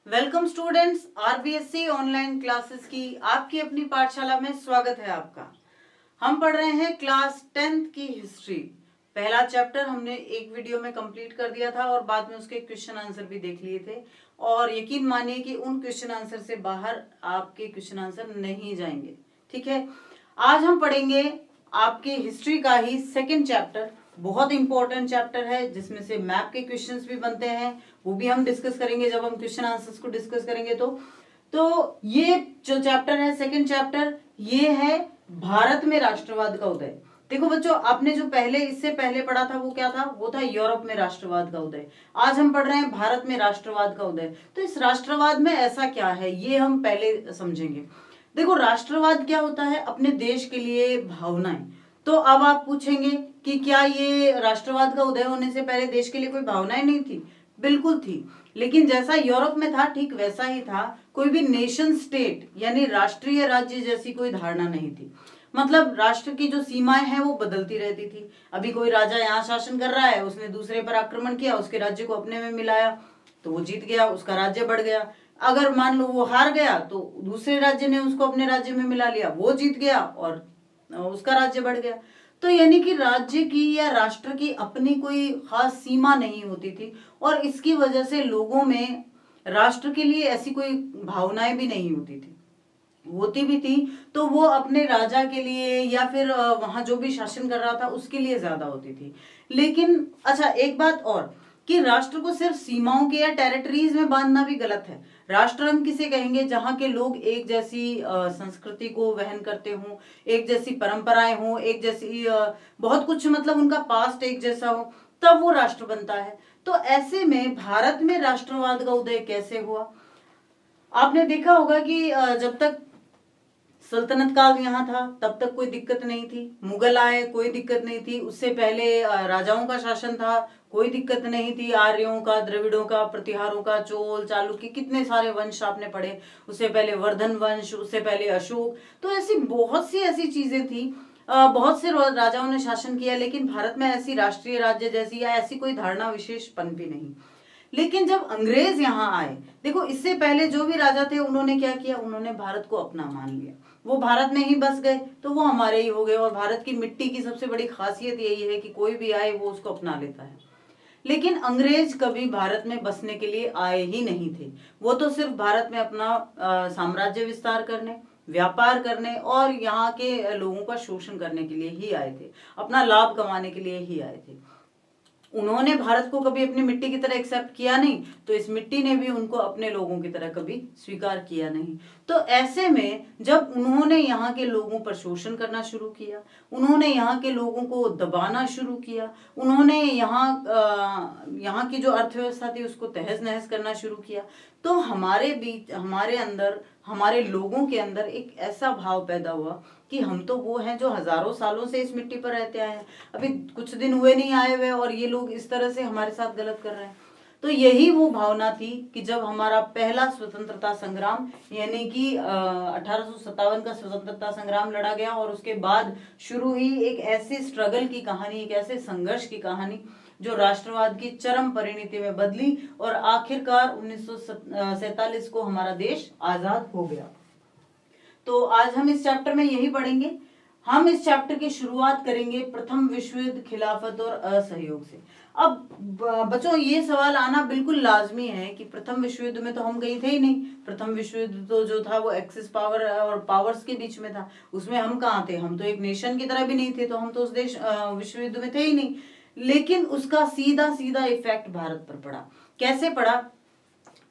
Welcome students, RBSC online classes की आपकी अपनी पाठशाला में स्वागत है आपका। हम पढ़ रहे हैं क्लास 10th की हिस्ट्री। पहला चैप्टर हमने एक वीडियो में कंप्लीट कर दिया था और बाद में उसके क्वेश्चन आंसर भी देख लिए थे। और यकीन मानिए कि उन क्वेश्चन आंसर से बाहर आपके क्वेश्चन आंसर नहीं जाएंगे। ठीक है, आज हम पढ़ेंगे आपके हिस्ट्री का ही सेकेंड चैप्टर। बहुत इंपॉर्टेंट चैप्टर है जिसमें से मैप के क्वेश्चंस भी बनते हैं, वो भी हम डिस्कस करेंगे जब हम क्वेश्चन आंसर्स को डिस्कस करेंगे। तो ये जो चैप्टर है, सेकंड चैप्टर, ये है भारत में राष्ट्रवाद का उदय। देखो बच्चों, आपने जो पहले इससे पहले पढ़ा था वो क्या था? वो था यूरोप में राष्ट्रवाद का उदय। आज हम पढ़ रहे हैं भारत में राष्ट्रवाद का उदय। तो इस राष्ट्रवाद में ऐसा क्या है ये हम पहले समझेंगे। देखो, राष्ट्रवाद क्या होता है? अपने देश के लिए भावनाएं। तो अब आप पूछेंगे कि क्या ये राष्ट्रवाद का उदय होने से पहले देश के लिए कोई भावनाएं नहीं थी? बिल्कुल थी, लेकिन जैसा यूरोप में था ठीक वैसा ही था। कोई भी नेशन स्टेट यानी राष्ट्रीय राज्य जैसी कोई धारणा नहीं थी। मतलब राष्ट्र की जो सीमाएं हैं वो बदलती रहती थी। अभी कोई राजा यहाँ शासन कर रहा है, उसने दूसरे पर आक्रमण किया, उसके राज्य को अपने में मिलाया तो वो जीत गया, उसका राज्य बढ़ गया। अगर मान लो वो हार गया तो दूसरे राज्य ने उसको अपने राज्य में मिला लिया, वो जीत गया और उसका राज्य बढ़ गया। तो यानी कि राज्य की या राष्ट्र की अपनी कोई खास सीमा नहीं होती थी और इसकी वजह से लोगों में राष्ट्र के लिए ऐसी कोई भावनाएं भी नहीं होती थी। होती भी थी तो वो अपने राजा के लिए या फिर वहां जो भी शासन कर रहा था उसके लिए ज्यादा होती थी। लेकिन अच्छा, एक बात और कि राष्ट्र को सिर्फ सीमाओं के या टेरिटरीज में बांधना भी गलत है। राष्ट्र हम किसे कहेंगे? जहां के लोग एक जैसी संस्कृति को वहन करते हों, एक जैसी परंपराएं हों, एक जैसी बहुत कुछ, मतलब उनका पास्ट एक जैसा हो, तब वो राष्ट्र बनता है। तो ऐसे में भारत में राष्ट्रवाद का उदय कैसे हुआ? आपने देखा होगा कि जब तक सल्तनत काल यहाँ था तब तक कोई दिक्कत नहीं थी। मुगल आए, कोई दिक्कत नहीं थी। उससे पहले राजाओं का शासन था, कोई दिक्कत नहीं थी। आर्यों का, द्रविड़ों का, प्रतिहारों का, चोल, चालुक्य, कितने सारे वंश आपने पढ़े। उससे पहले वर्धन वंश, उससे पहले अशोक। तो ऐसी बहुत सी ऐसी चीजें थी, बहुत से राजाओं ने शासन किया, लेकिन भारत में ऐसी राष्ट्रीय राज्य जैसी या ऐसी कोई धारणा विशेष पनपी नहीं। लेकिन जब अंग्रेज यहाँ आए, देखो इससे पहले जो भी राजा थे उन्होंने क्या किया? उन्होंने भारत को अपना मान लिया। वो भारत में ही बस गए तो वो हमारे ही हो गए। और भारत की मिट्टी की सबसे बड़ी खासियत यही है कि कोई भी आए वो उसको अपना लेता है। लेकिन अंग्रेज कभी भारत में बसने के लिए आए ही नहीं थे। वो तो सिर्फ भारत में अपना साम्राज्य विस्तार करने, व्यापार करने और यहाँ के लोगों का शोषण करने के लिए ही आए थे, अपना लाभ कमाने के लिए ही आए थे। उन्होंने भारत को कभी अपनी मिट्टी की तरह एक्सेप्ट किया नहीं, तो इस मिट्टी ने भी उनको अपने लोगों की तरह कभी स्वीकार किया नहीं। तो ऐसे में जब उन्होंने यहाँ के लोगों पर शोषण करना शुरू किया, उन्होंने यहाँ के लोगों को दबाना शुरू किया, उन्होंने यहाँ की जो अर्थव्यवस्था थी उसको तहस नहस करना शुरू किया, तो हमारे बीच, हमारे अंदर, हमारे लोगों के अंदर एक ऐसा भाव पैदा हुआ कि हम तो वो हैं जो हजारों सालों से इस मिट्टी पर रहते आए हैं, अभी कुछ दिन हुए नहीं आए हुए और ये लोग इस तरह से हमारे साथ गलत कर रहे हैं। तो यही वो भावना थी कि जब हमारा पहला स्वतंत्रता संग्राम यानी कि 1857 का स्वतंत्रता संग्राम लड़ा गया और उसके बाद शुरू हुई एक ऐसी स्ट्रगल की कहानी, एक ऐसे संघर्ष की कहानी जो राष्ट्रवाद की चरम परिणति में बदली और आखिरकार 1947 को हमारा देश आजाद हो गया। तो आज हम इस चैप्टर में यही पढ़ेंगे। हम इस चैप्टर की शुरुआत करेंगे प्रथम विश्व युद्ध, खिलाफत और असहयोग से। अब बच्चों, ये सवाल आना बिल्कुल लाजमी है कि प्रथम विश्व युद्ध में तो हम गए थे ही नहीं। प्रथम विश्व युद्ध तो जो था वो एक्सिस पावर और पावर्स के बीच में था, उसमें हम कहाँ थे? हम तो एक नेशन की तरह भी नहीं थे, तो हम तो उस देश विश्व युद्ध में थे ही नहीं। लेकिन उसका सीधा सीधा इफेक्ट भारत पर पड़ा। कैसे पड़ा?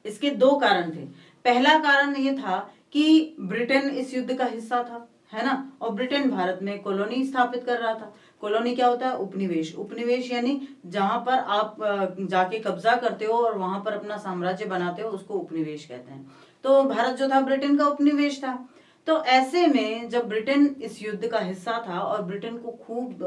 इसके दो कारण थे। पहला कारण ये था कि ब्रिटेन इस युद्ध का हिस्सा था, है ना, और ब्रिटेन भारत में कॉलोनी स्थापित कर रहा था। कॉलोनी क्या होता है? उपनिवेश। उपनिवेश यानी जहां पर आप जाके कब्जा करते हो और वहां पर अपना साम्राज्य बनाते हो, उसको उपनिवेश कहते हैं। तो भारत जो था ब्रिटेन का उपनिवेश था। तो ऐसे में जब ब्रिटेन इस युद्ध का हिस्सा था और ब्रिटेन को खूब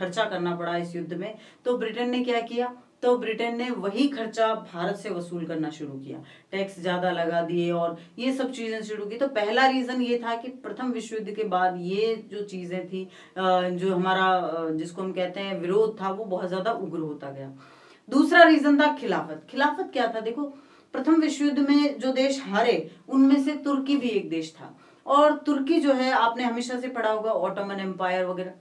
खर्चा करना पड़ा इस युद्ध में, तो ब्रिटेन ने क्या किया? तो ब्रिटेन ने वही खर्चा भारत से वसूल करना शुरू किया, टैक्स ज्यादा लगा दिए और ये सब चीजें शुरू की। तो पहला रीजन ये था कि प्रथम विश्व युद्ध के बाद ये जो चीजें थी, जो हमारा जिसको हम कहते हैं विरोध था, वो बहुत ज्यादा उग्र होता गया। दूसरा रीजन था खिलाफत। खिलाफत क्या था? देखो, प्रथम विश्व युद्ध में जो देश हारे उनमें से तुर्की भी एक देश था। और तुर्की जो है, आपने हमेशा से पढ़ा होगा ऑटोमन एम्पायर वगैरह,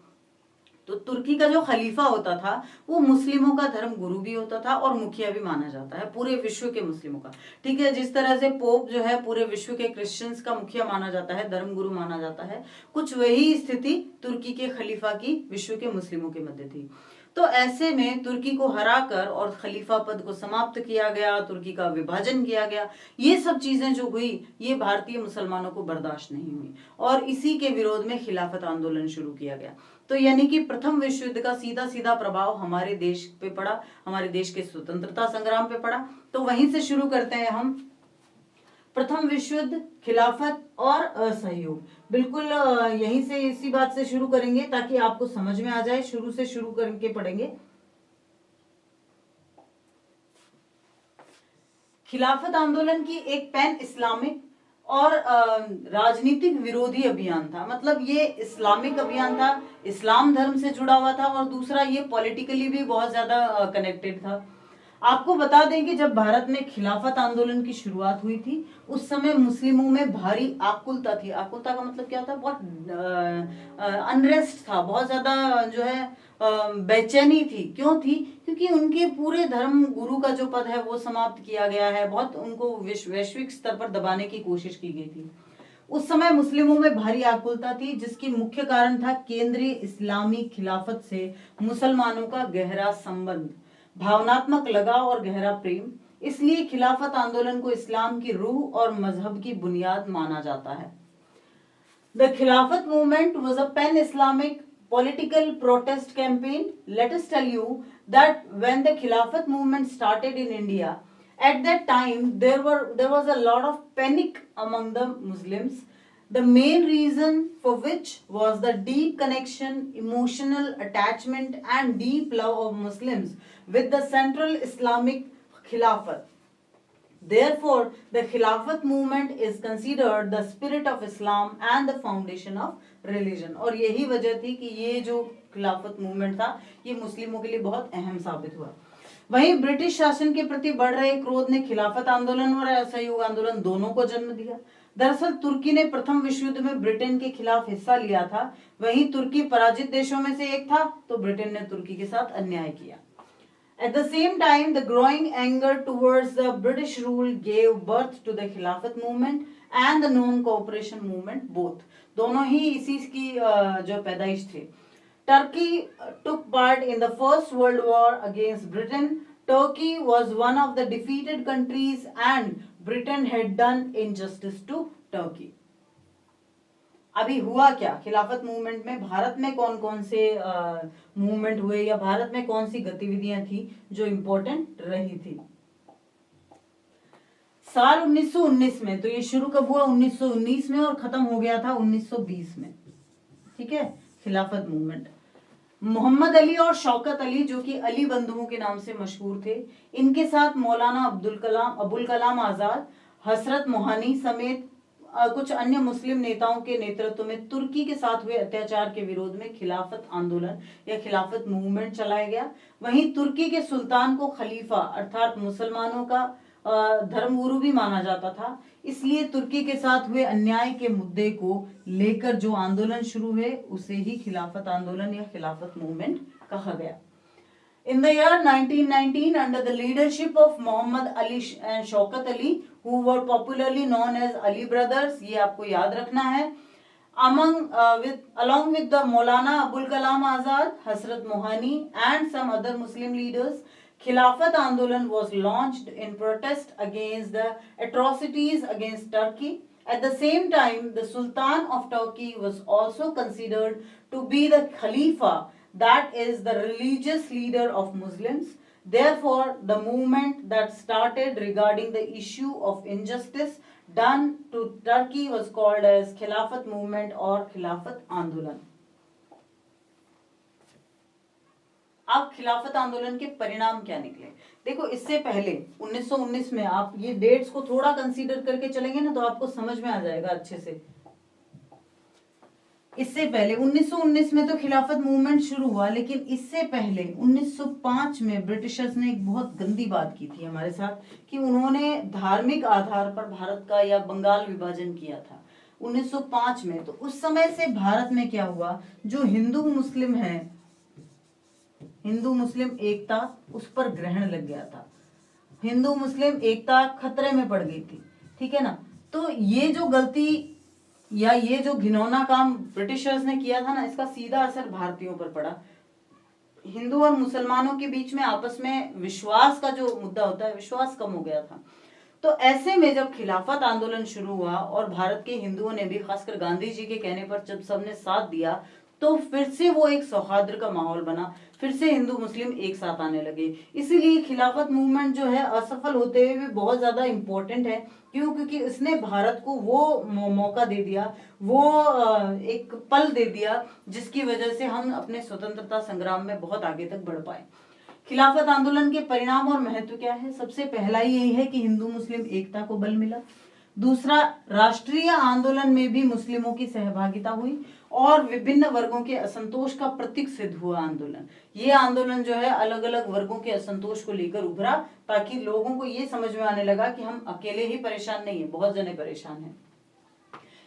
तो तुर्की का जो खलीफा होता था वो मुस्लिमों का धर्म गुरु भी होता था और मुखिया भी माना जाता है पूरे विश्व के मुस्लिमों का। ठीक है, जिस तरह से पोप जो है पूरे विश्व के क्रिश्चियंस का मुखिया माना जाता है, धर्म गुरु माना जाता है, कुछ वही स्थिति तुर्की के खलीफा की विश्व के मुस्लिमों के मध्य थी। तो ऐसे में तुर्की को हराकर और खलीफा पद को समाप्त किया गया, तुर्की का विभाजन किया गया। ये सब चीजें जो हुई ये भारतीय मुसलमानों को बर्दाश्त नहीं हुई और इसी के विरोध में खिलाफत आंदोलन शुरू किया गया। तो यानी कि प्रथम विश्व युद्ध का सीधा सीधा प्रभाव हमारे देश पे पड़ा, हमारे देश के स्वतंत्रता संग्राम पे पड़ा। तो वहीं से शुरू करते हैं हम, प्रथम विश्व युद्ध, खिलाफत और असहयोग। बिल्कुल यहीं से इसी बात से शुरू करेंगे ताकि आपको समझ में आ जाए, शुरू से शुरू करके पढ़ेंगे। खिलाफत आंदोलन की एक पैन इस्लामिक और राजनीतिक विरोधी अभियान था। मतलब ये इस्लामिक अभियान था, इस्लाम धर्म से जुड़ा हुआ था, और दूसरा ये पॉलिटिकली भी बहुत ज्यादा कनेक्टेड था। आपको बता दें कि जब भारत में खिलाफत आंदोलन की शुरुआत हुई थी उस समय मुस्लिमों में भारी आकुलता थी। आकुलता का मतलब क्या था? बहुत अनरेस्ट था, बहुत ज्यादा जो है बेचैनी थी। क्यों थी? क्योंकि उनके पूरे धर्म गुरु का जो पद है वो समाप्त किया गया है, बहुत उनको वैश्विक स्तर पर दबाने की कोशिश की गई थी। उस समय मुस्लिमों में भारी आकुलता थी, जिसकी मुख्य कारण था केंद्रीय इस्लामी खिलाफत से मुसलमानों का गहरा संबंध, भावनात्मक लगाव और गहरा प्रेम। इसलिए खिलाफत आंदोलन को इस्लाम की रूह और मजहब की बुनियाद माना जाता है। The Khilafat movement was a pan-Islamic political protest campaign. Let us tell you that when the Khilafat movement started in India, at that time there was a lot of panic among the Muslims. The main reason for which was the deep connection, emotional attachment and deep love of Muslims with the central Islamic Khilafat. Therefore, the Khilafat movement is considered the spirit of Islam and the foundation of religion. और यही वजह थी कि ये जो खिलाफत movement था ये मुस्लिमों के लिए बहुत अहम साबित हुआ। वहीं ब्रिटिश शासन के प्रति बढ़ रहे क्रोध ने खिलाफत आंदोलन और असहयोग आंदोलन दोनों को जन्म दिया। दरअसल तुर्की ने प्रथम विश्व युद्ध में ब्रिटेन के खिलाफ हिस्सा लिया था। वहीं तुर्की पराजित देशों में से एक था, तो ब्रिटेन ने तुर्की के साथ अन्याय किया। At the same time, the growing anger towards the British rule gave birth to the Khilafat movement and the non-cooperation movement both. दोनों ही इसी की जो पैदाइश थे। Turkey took part in the First World War against Britain. Turkey was one of the defeated countries and Britain had done injustice to Turkey. अभी हुआ क्या खिलाफत मूवमेंट में? भारत में कौन कौन से मूवमेंट हुए या भारत में कौन सी गतिविधियां थी जो इंपॉर्टेंट रही थी? साल 1919 में, तो ये शुरू कब हुआ? 1919 में और खत्म हो गया था 1920 में। ठीक है, खिलाफत मूवमेंट। मोहम्मद अली और शौकत अली, जो कि अली बंधुओं के नाम से मशहूर थे, इनके साथ मौलाना अबुल कलाम आजाद, हसरत मोहानी समेत कुछ अन्य मुस्लिम नेताओं के नेतृत्व में तुर्की के साथ हुए अत्याचार के विरोध में खिलाफत आंदोलन या खिलाफत मूवमेंट चलाया गया। वहीं तुर्की के सुल्तान को खलीफा अर्थात मुसलमानों का धर्मगुरु भी माना जाता था। इसलिए तुर्की के साथ हुए अन्याय के मुद्दे को लेकर जो आंदोलन शुरू हुए उसे ही खिलाफत आंदोलन या खिलाफत मूवमेंट कहा गया। In the year 1919, under the leadership of Muhammad Ali and Shaukat Ali, who were popularly known as Ali brothers, ये आपको याद रखना है, along with the Maulana Abul Kalam Azad, Hasrat Mohani and some other Muslim leaders, Khilafat Andolan was launched in protest against the atrocities against Turkey. At the same time, the Sultan of Turkey was also considered to be the Khalifa, that is the religious leader of Muslims. Therefore, the movement that started regarding the issue of injustice done to Turkey was called as Khilafat movement or Khilafat Andolan. अब खिलाफत आंदोलन के परिणाम क्या निकले? देखो, इससे पहले 1919 में आप ये डेट्स को थोड़ा कंसीडर करके चलेंगे ना तो आपको समझ में आ जाएगा अच्छे से। इससे पहले 1919 में तो खिलाफत मूवमेंट शुरू हुआ, लेकिन इससे पहले 1905 में ब्रिटिशर्स ने एक बहुत गंदी बात की थी हमारे साथ कि उन्होंने धार्मिक आधार पर भारत का या बंगाल विभाजन किया था 1905 में। तो उस समय से भारत में क्या हुआ, जो हिंदू मुस्लिम है, हिंदू मुस्लिम एकता उस पर ग्रहण लग गया था, हिंदू मुस्लिम एकता खतरे में पड़ गई थी, ठीक है ना। तो ये जो गलती या ये जो घिनौना काम ब्रिटिशर्स ने किया था ना, इसका सीधा असर भारतीयों पर पड़ा। हिंदू और मुसलमानों के बीच में आपस में विश्वास का जो मुद्दा होता है, विश्वास कम हो गया था। तो ऐसे में जब खिलाफत आंदोलन शुरू हुआ और भारत के हिंदुओं ने भी, खासकर गांधी जी के कहने पर जब सबने साथ दिया, तो फिर से वो एक सौहार्द का माहौल बना, फिर से हिंदू मुस्लिम एक साथ आने लगे। इसीलिए खिलाफत मूवमेंट जो है असफल होते हुए भी बहुत ज्यादा इंपॉर्टेंट है। क्यों? क्योंकि इसने भारत को वो मौका दे दिया, वो एक पल दे दिया जिसकी वजह से हम अपने स्वतंत्रता संग्राम में बहुत आगे तक बढ़ पाए। खिलाफत आंदोलन के परिणाम और महत्व क्या है? सबसे पहला यही है कि हिंदू मुस्लिम एकता को बल मिला। दूसरा, राष्ट्रीय आंदोलन में भी मुस्लिमों की सहभागिता हुई और विभिन्न वर्गों के असंतोष का प्रतीक सिद्ध हुआ आंदोलन। ये आंदोलन जो है अलग अलग वर्गों के असंतोष को लेकर उभरा, ताकि लोगों को ये समझ में आने लगा कि हम अकेले ही परेशान नहीं है, बहुत जने परेशान हैं।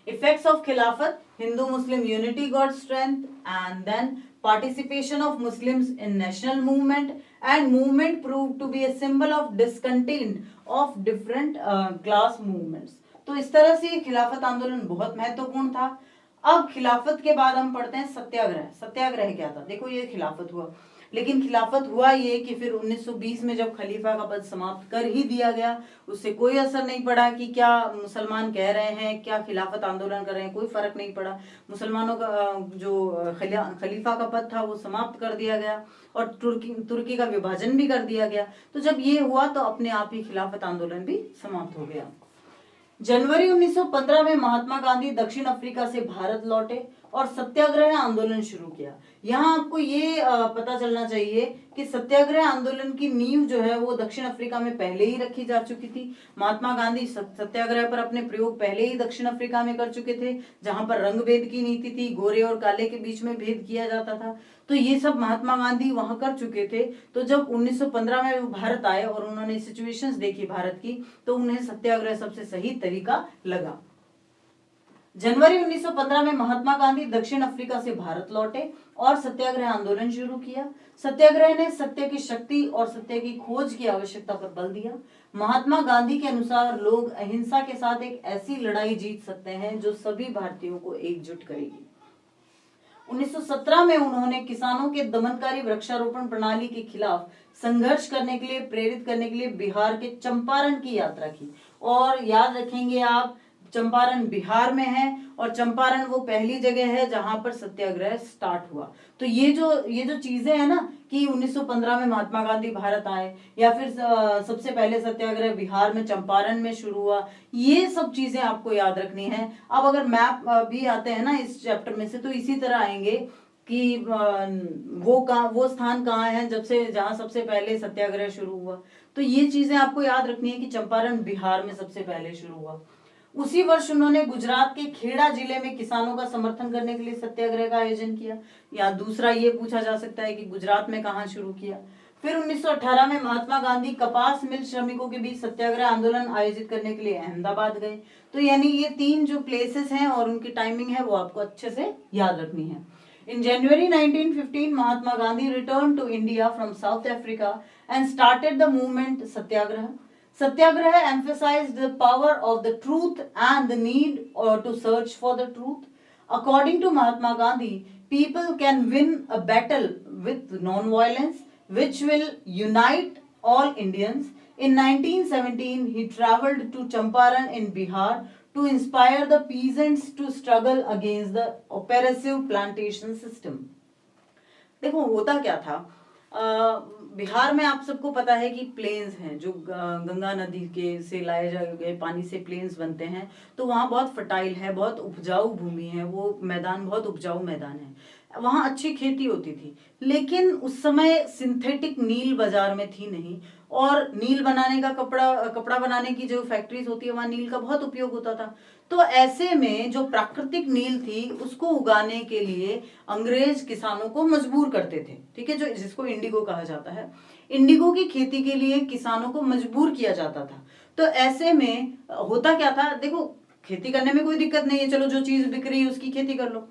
Effects of Khilafat: Hindu-Muslim unity got strength, and then participation of Muslims in national movement, and movement proved to be a symbol of discontent of different class movements. तो इस तरह से खिलाफत आंदोलन बहुत महत्वपूर्ण था। अब खिलाफत के बाद हम पढ़ते हैं सत्याग्रह। सत्याग्रह क्या था? देखो, ये खिलाफत हुआ, लेकिन खिलाफत हुआ ये कि फिर 1920 में जब खलीफा का पद समाप्त कर ही दिया गया, उससे कोई असर नहीं पड़ा कि क्या मुसलमान कह रहे हैं, क्या खिलाफत आंदोलन कर रहे हैं, कोई फर्क नहीं पड़ा। मुसलमानों का जो खलीफा का पद था वो समाप्त कर दिया गया और तुर्की का विभाजन भी कर दिया गया। तो जब ये हुआ तो अपने आप ही खिलाफत आंदोलन भी समाप्त हो गया। जनवरी 1915 में महात्मा गांधी दक्षिण अफ्रीका से भारत लौटे और सत्याग्रह आंदोलन शुरू किया। यहाँ आपको ये पता चलना चाहिए कि सत्याग्रह आंदोलन की नींव जो है वो दक्षिण अफ्रीका में पहले ही रखी जा चुकी थी। महात्मा गांधी सत्याग्रह पर अपने प्रयोग पहले ही दक्षिण अफ्रीका में कर चुके थे, जहां पर रंग भेद की नीति थी, गोरे और काले के बीच में भेद किया जाता था। तो ये सब महात्मा गांधी वहां कर चुके थे। तो जब 1915 में वो भारत आए और उन्होंने सिचुएशंस देखी भारत की, तो उन्हें सत्याग्रह सबसे सही तरीका लगा। जनवरी 1915 में महात्मा गांधी दक्षिण अफ्रीका से भारत लौटे और सत्याग्रह आंदोलन शुरू किया। सत्याग्रह ने सत्य की शक्ति और सत्य की खोज की आवश्यकता पर बल दिया। महात्मा गांधी के अनुसार लोग अहिंसा के साथ एक ऐसी लड़ाई जीत सकते हैं जो सभी भारतीयों को एकजुट करेगी। 1917 में उन्होंने किसानों के दमनकारी वृक्षारोपण प्रणाली के खिलाफ संघर्ष करने के लिए प्रेरित करने के लिए बिहार के चंपारण की यात्रा की। और याद रखेंगे आप, चंपारण बिहार में है और चंपारण वो पहली जगह है जहां पर सत्याग्रह स्टार्ट हुआ। तो ये जो चीजें हैं ना कि 1915 में महात्मा गांधी भारत आए, या फिर सबसे पहले सत्याग्रह बिहार में चंपारण में शुरू हुआ, ये सब चीजें आपको याद रखनी है। अब अगर मैप भी आते हैं ना इस चैप्टर में से, तो इसी तरह आएंगे कि वो स्थान कहाँ है जहां सबसे पहले सत्याग्रह शुरू हुआ। तो ये चीजें आपको याद रखनी है कि चंपारण बिहार में सबसे पहले शुरू हुआ। उसी वर्ष उन्होंने गुजरात के खेड़ा जिले में किसानों का समर्थन करने के लिए सत्याग्रह का आयोजन किया। या दूसरा ये पूछा जा सकता है कि गुजरात में कहाँ शुरू किया। फिर 1918 में महात्मा गांधी कपास मिल श्रमिकों के बीच सत्याग्रह आंदोलन आयोजित करने के लिए अहमदाबाद गए। तो यानी ये 3 जो प्लेसेस हैं और उनकी टाइमिंग है वो आपको अच्छे से याद रखनी है। In January 1915, Mahatma Gandhi returned to India from South Africa and started the movement Satyagraha. Satyagraha emphasized the power of the truth and the need to search for the truth. According to Mahatma Gandhi, people can win a battle with non-violence, which will unite all Indians. In 1917, he traveled to Champaran in Bihar to inspire the peasants to struggle against the oppressive plantation system. देखो होता क्या था, बिहार में आप सबको पता है कि प्लेन्स हैं, जो गंगा नदी के से लाए गए पानी से प्लेन्स बनते हैं। तो वहाँ बहुत फर्टाइल है, बहुत उपजाऊ भूमि है, वो मैदान बहुत उपजाऊ मैदान है। वहां अच्छी खेती होती थी, लेकिन उस समय सिंथेटिक नील बाजार में थी नहीं, और नील बनाने का कपड़ा बनाने की जो फैक्ट्रीज होती है वहां नील का बहुत उपयोग होता था। तो ऐसे में जो प्राकृतिक नील थी उसको उगाने के लिए अंग्रेज किसानों को मजबूर करते थे, ठीक है, जो जिसको इंडिगो कहा जाता है। इंडिगो की खेती के लिए किसानों को मजबूर किया जाता था। तो ऐसे में होता क्या था, देखो खेती करने में कोई दिक्कत नहीं है, चलो जो चीज बिक रही है उसकी खेती कर लो,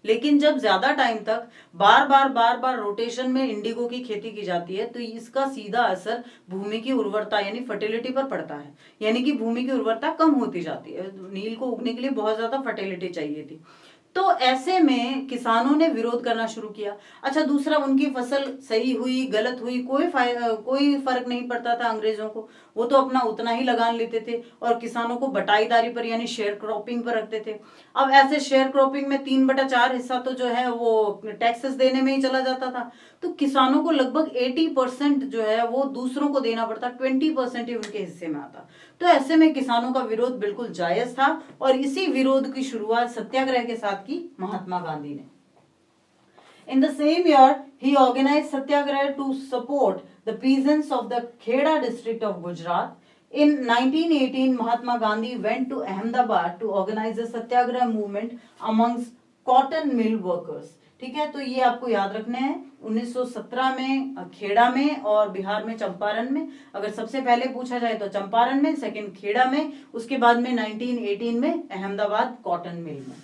लेकिन जब ज्यादा टाइम तक बार बार रोटेशन में इंडिगो की खेती की जाती है तो इसका सीधा असर भूमि की उर्वरता यानी फर्टिलिटी पर पड़ता है, यानी कि भूमि की उर्वरता कम होती जाती है। नील को उगने के लिए बहुत ज्यादा फर्टिलिटी चाहिए थी। तो ऐसे में किसानों ने विरोध करना शुरू किया। अच्छा, दूसरा, उनकी फसल सही हुई गलत हुई कोई फर्क नहीं पड़ता था अंग्रेजों को, वो तो अपना उतना ही लगान लेते थे और किसानों को बटाईदारी पर यानी शेयर क्रॉपिंग पर रखते थे। अब ऐसे शेयर क्रॉपिंग में 3/4 हिस्सा तो जो है वो टैक्सेस देने में ही चला जाता था, तो किसानों को लगभग 80% जो है वो दूसरों को देना पड़ता, 20% ही उनके हिस्से में आता। तो ऐसे में किसानों का विरोध बिल्कुल जायज था, और इसी विरोध की शुरुआत सत्याग्रह के साथ की महात्मा गांधी ने। In the same year, he organized satyagraha to support the peasants of the Kheda district of Gujarat. In 1918, Mahatma Gandhi went to Ahmedabad to organize a satyagraha movement amongst cotton mill workers. ठीक है, तो ये आपको याद रखने हैं। 1917 में खेड़ा में और बिहार में चंपारण में। अगर सबसे पहले पूछा जाए तो चंपारण में, सेकंड खेड़ा में, उसके बाद में 1918 में अहमदाबाद कॉटन मिल में।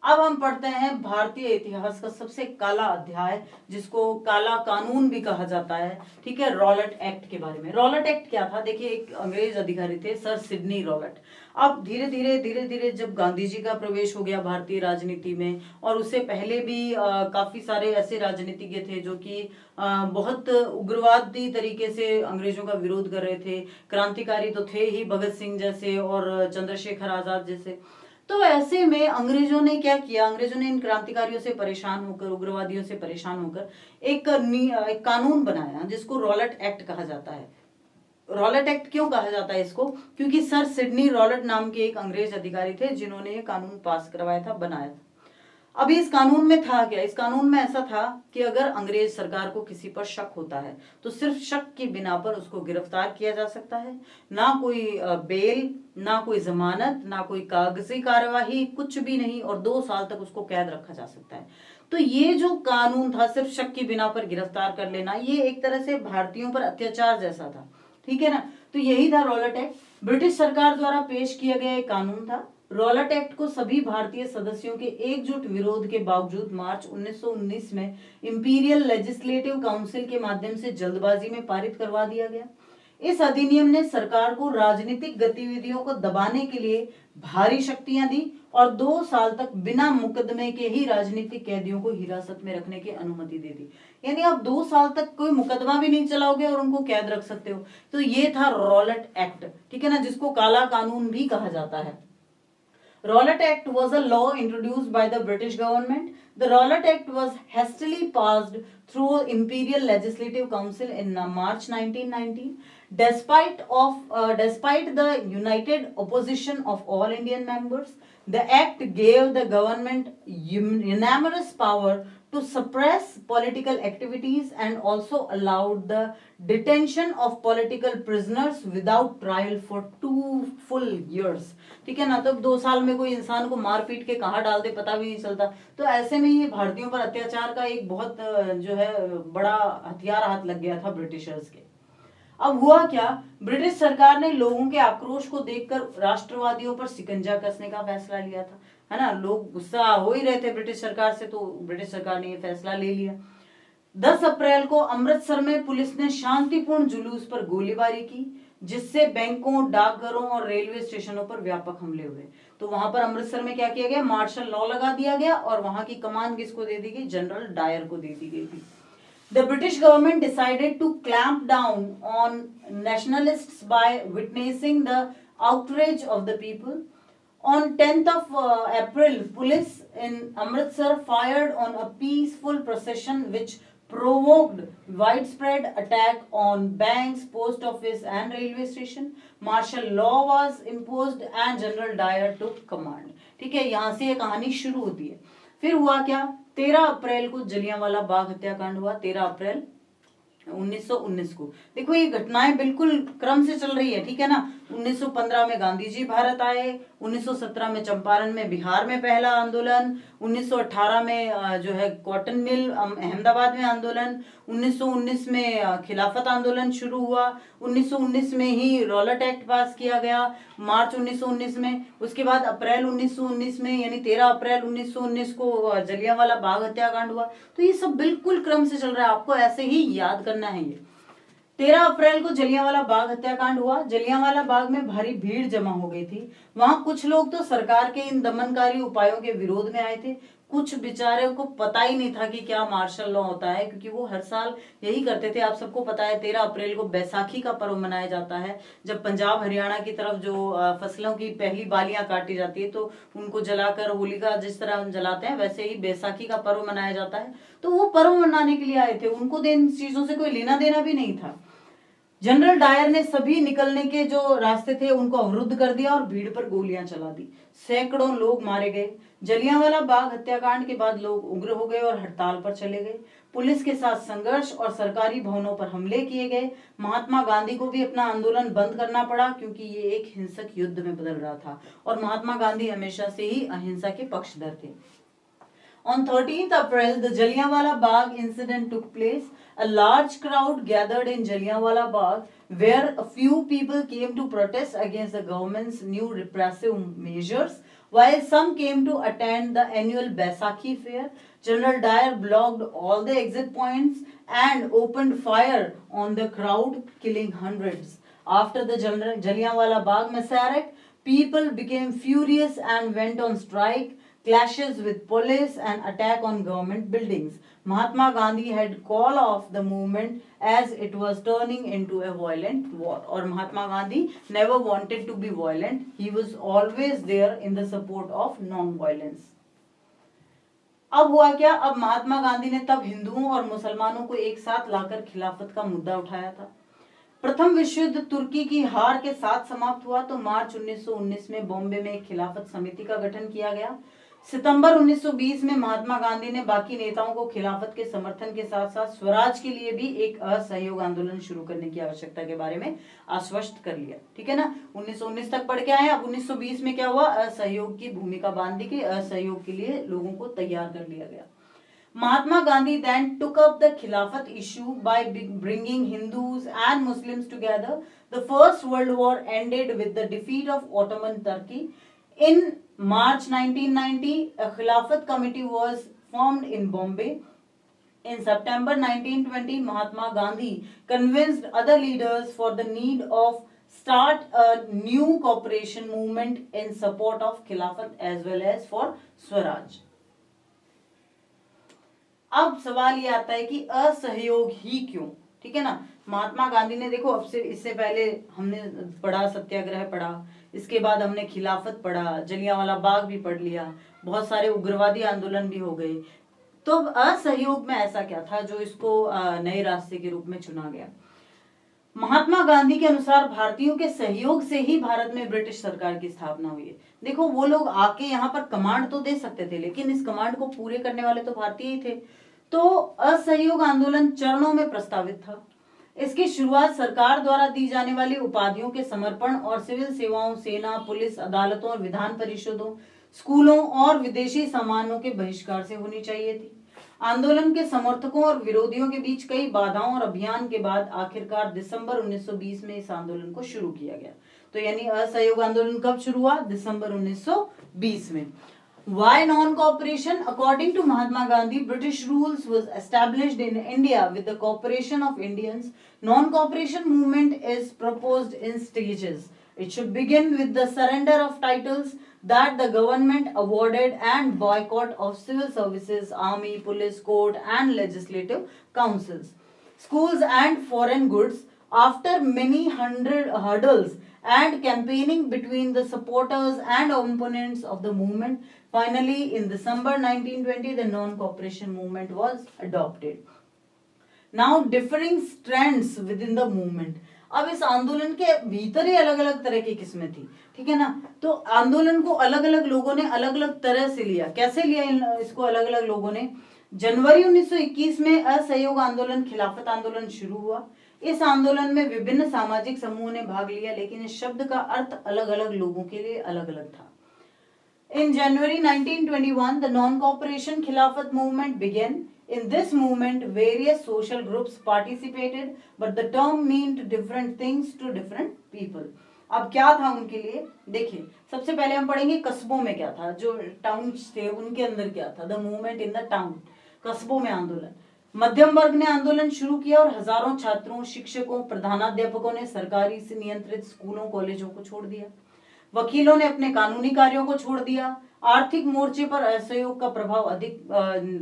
अब हम पढ़ते हैं भारतीय इतिहास का सबसे काला अध्याय, जिसको काला कानून भी कहा जाता है, ठीक है, रॉलेट एक्ट के बारे में। रॉलेट एक्ट क्या था? देखिए, एक अंग्रेज अधिकारी थे सर सिडनी रॉलेट। अब धीरे धीरे जब गांधी जी का प्रवेश हो गया भारतीय राजनीति में, और उससे पहले भी काफी सारे ऐसे राजनीतिज्ञ थे जो कि बहुत उग्रवादी तरीके से अंग्रेजों का विरोध कर रहे थे। क्रांतिकारी तो थे ही, भगत सिंह जैसे और चंद्रशेखर आजाद जैसे। तो ऐसे में अंग्रेजों ने क्या किया, अंग्रेजों ने इन क्रांतिकारियों से परेशान होकर, उग्रवादियों से परेशान होकर एक कानून बनाया जिसको रॉलेट एक्ट कहा जाता है। रॉलेट एक्ट क्यों कहा जाता है इसको? क्योंकि सर सिडनी रॉलेट नाम के एक अंग्रेज अधिकारी थे जिन्होंने ये कानून पास करवाया था, बनाया था। अभी इस कानून में था क्या? इस कानून में ऐसा था कि अगर अंग्रेज सरकार को किसी पर शक होता है तो सिर्फ शक की बिना पर उसको गिरफ्तार किया जा सकता है। ना कोई बेल, ना कोई जमानत, ना कोई कागजी कार्यवाही, कुछ भी नहीं, और 2 साल तक उसको कैद रखा जा सकता है। तो ये जो कानून था, सिर्फ शक की बिना पर गिरफ्तार कर लेना, ये एक तरह से भारतीयों पर अत्याचार जैसा था, ठीक है ना। तो यही था रॉलेट एक्ट। ब्रिटिश सरकार द्वारा पेश किया गया एक कानून था। रॉलेट एक्ट को सभी भारतीय सदस्यों के एकजुट विरोध के बावजूद मार्च 1919 में इंपीरियल लेजिस्लेटिव काउंसिल के माध्यम से जल्दबाजी में पारित करवा दिया गया। इस अधिनियम ने सरकार को राजनीतिक गतिविधियों को दबाने के लिए भारी शक्तियां दी और 2 साल तक बिना मुकदमे के ही राजनीतिक कैदियों को हिरासत में रखने की अनुमति दे दी। यानी आप 2 साल तक कोई मुकदमा भी नहीं चलाओगे और उनको कैद रख सकते हो। तो ये था रॉलेट एक्ट, ठीक है ना, जिसको काला कानून भी कहा जाता है। Rowlatt Act was a law introduced by the British government. The Rowlatt Act was hastily passed through Imperial Legislative Council in March 1919. Despite the united opposition of all Indian members, the act gave the government unanimous power to suppress political activities and also allowed the detention of political prisoners without trial for 2 full years. ठीक है ना, तो 2 साल में कोई इंसान को मार पीट के कहाँ डाल दे पता भी नहीं चलता। तो ऐसे में ये भारतीयों पर अत्याचार का एक बहुत जो है बड़ा हथियार हाथ लग गया था ब्रिटिशर्स के। अब हुआ क्या, ब्रिटिश सरकार ने लोगों के आक्रोश को देखकर राष्ट्रवादियों पर शिकंजा कसने का फैसला लिया था, है ना। लोग गुस्सा हो ही रहे थे ब्रिटिश सरकार से, तो ब्रिटिश सरकार ने ये फैसला ले लिया। 10 अप्रैल को अमृतसर में पुलिस ने शांतिपूर्ण जुलूस पर गोलीबारी की, जिससे बैंकों, डाकघरों और रेलवे स्टेशनों पर व्यापक हमले हुए। तो वहां पर अमृतसर में क्या किया गया, मार्शल लॉ लगा दिया गया और वहां की कमान किसको दे दी गई, जनरल डायर को दे दी गई थी। The British government decided to clamp down on nationalists by witnessing the outrage of the people. On 10th of April, police in Amritsar fired on a peaceful procession which provoked widespread attack on banks, post office and railway station. Martial law was imposed and General Dyer took command. ठीक है, यहाँ से ये कहानी शुरू होती है। फिर हुआ क्या, 13 अप्रैल को जलियांवाला बाग हत्याकांड हुआ। 13 अप्रैल 1919 को। देखो ये घटनाएं बिल्कुल क्रम से चल रही है, ठीक है ना। 1915 में गांधी जी भारत आए, 1917 में चंपारण में बिहार में पहला आंदोलन, 1918 में जो है कॉटन मिल अहमदाबाद में आंदोलन, 1919 में खिलाफत आंदोलन शुरू हुआ, 1919 में ही रॉलेट एक्ट पास किया गया मार्च 1919 में। उसके बाद अप्रैल 1919 में यानी 13 अप्रैल 1919 को जलियांवाला बाग हत्याकांड हुआ। तो ये सब बिल्कुल क्रम से चल रहा है, आपको ऐसे ही याद करना है। ये 13 अप्रैल को जलियांवाला बाग हत्याकांड हुआ। जलियांवाला बाग में भारी भीड़ जमा हो गई थी। वहां कुछ लोग तो सरकार के इन दमनकारी उपायों के विरोध में आए थे, कुछ बेचारे को पता ही नहीं था कि क्या मार्शल लॉ होता है, क्योंकि वो हर साल यही करते थे। आप सबको पता है 13 अप्रैल को बैसाखी का पर्व मनाया जाता है, जब पंजाब हरियाणा की तरफ जो फसलों की पहली बालियां काटी जाती है तो उनको जलाकर होलिका जिस तरह जलाते हैं वैसे ही बैसाखी का पर्व मनाया जाता है। तो वो पर्व मनाने के लिए आए थे, उनको इन चीजों से कोई लेना देना भी नहीं था। जनरल डायर ने सभी निकलने के जो रास्ते थे उनको अवरुद्ध कर दिया और भीड़ पर गोलियां चला दी। सैकड़ों लोग मारे गए। जलियांवाला बाग हत्याकांड के बाद लोग उग्र हो गए और हड़ताल पर चले गए। पुलिस के साथ संघर्ष और सरकारी भवनों पर हमले किए गए। महात्मा गांधी को भी अपना आंदोलन बंद करना पड़ा, क्योंकि ये एक हिंसक युद्ध में बदल रहा था और महात्मा गांधी हमेशा से ही अहिंसा के पक्षधर थे। On 13th April, the Jallianwala Bagh incident took place. A large crowd gathered in Jallianwala Bagh, where a few people came to protest against the government's new repressive measures, while some came to attend the annual Baisakhi fair. General Dyer blocked all the exit points and opened fire on the crowd, killing hundreds. After the Jallianwala Bagh massacre, people became furious and went on strike. Clashes with police and attack on government buildings. Mahatma Gandhi had called off the movement as it was turning into a violent war. और Mahatma Gandhi never wanted to be violent. He was always there in the support of non-violence. अब हुआ क्या, अब महात्मा गांधी ने तब हिंदुओं और मुसलमानों को एक साथ लाकर खिलाफत का मुद्दा उठाया था। प्रथम विश्व युद्ध तुर्की की हार के साथ समाप्त हुआ तो मार्च 1919 में बॉम्बे में एक खिलाफत समिति का गठन किया गया। सितंबर 1920 में महात्मा गांधी ने बाकी नेताओं को खिलाफत के समर्थन के साथ साथ स्वराज के लिए भी एक असहयोग आंदोलन शुरू करने की आवश्यकता के बारे में आश्वस्त कर लिया। ठीक है ना, 1919 तक पढ़ के आए। अब 1920 में क्या हुआ, असहयोग की भूमिका बांध दी गई, असहयोग के लिए लोगों को तैयार कर लिया गया। Mahatma Gandhi then took up the Khilafat issue by bringing Hindus and Muslims together. The First World War ended with the defeat of Ottoman Turkey. In March 1990, a Khilafat committee was formed in Bombay. In September 1920, Mahatma Gandhi convinced other leaders for the need of start a new cooperation movement in support of Khilafat as well as for Swaraj. अब सवाल ये आता है कि असहयोग ही क्यों, ठीक है ना। महात्मा गांधी ने देखो, अब से इससे पहले हमने पढ़ा सत्याग्रह पढ़ा, इसके बाद हमने खिलाफत पढ़ा, जलियांवाला बाग भी पढ़ लिया, बहुत सारे उग्रवादी आंदोलन भी हो गए। तो अब असहयोग में ऐसा क्या था जो इसको नए रास्ते के रूप में चुना गया। महात्मा गांधी के अनुसार भारतीयों के सहयोग से ही भारत में ब्रिटिश सरकार की स्थापना हुई है। देखो, वो लोग आके यहाँ पर कमांड तो दे सकते थे, लेकिन इस कमांड को पूरे करने वाले तो भारतीय ही थे। तो असहयोग आंदोलन चरणों में प्रस्तावित था। इसकी शुरुआत सरकार द्वारा दी जाने वाली उपाधियों के समर्पण और सिविल सेवाओं, सेना, पुलिस, अदालतों और विधान परिषदों, स्कूलों और विदेशी सामानों के बहिष्कार से होनी चाहिए थी। आंदोलन के समर्थकों और विरोधियों के बीच कई बाधाओं और अभियान के बाद आखिरकार दिसंबर 1920 में इस आंदोलन को शुरू किया गया। तो यानी असहयोग आंदोलन कब शुरू हुआ, दिसंबर 1920 में। Why non-cooperation? According to Mahatma Gandhi, British rules was established in India with the cooperation of Indians. Non-cooperation movement is proposed in stages. It should begin with the surrender of titles that the government awarded and boycott of civil services, army, police, court and legislative councils, schools and foreign goods. After many hundred hurdles and campaigning between the supporters and opponents of the movement, finally in December 1920 the non-cooperation movement was adopted. Now differing strands with in the movement. अब इस आंदोलन के भीतर ही अलग अलग तरह की किस्में थी, ठीक है ना। तो आंदोलन को अलग अलग लोगों ने अलग अलग तरह से लिया। कैसे लिया इसको अलग अलग लोगों ने? जनवरी 1921 में असहयोग आंदोलन, खिलाफत आंदोलन शुरू हुआ। इस आंदोलन में विभिन्न सामाजिक समूहों ने भाग लिया, लेकिन इस शब्द का अर्थ अलग अलग लोगों के लिए अलग अलग था। In January 1921, the non-cooperation Khilafat movement began. In this movement, various social groups participated, but the term meant different things to different people. अब क्या था उनके लिए? देखिए, सबसे पहले हम पढ़ेंगे कस्बों में क्या था, जो टाउन्स थे उनके अंदर क्या था। The movement in the town, कस्बों में आंदोलन। मध्यम वर्ग ने आंदोलन शुरू किया और हजारों छात्रों, शिक्षकों, प्रधानाध्यापकों ने सरकारी से नियंत्रित स्कूलों, कॉलेजों को छोड़ दिया। वकीलों ने अपने कानूनी कार्यों को छोड़ दिया। आर्थिक मोर्चे पर असहयोग का प्रभाव अधिक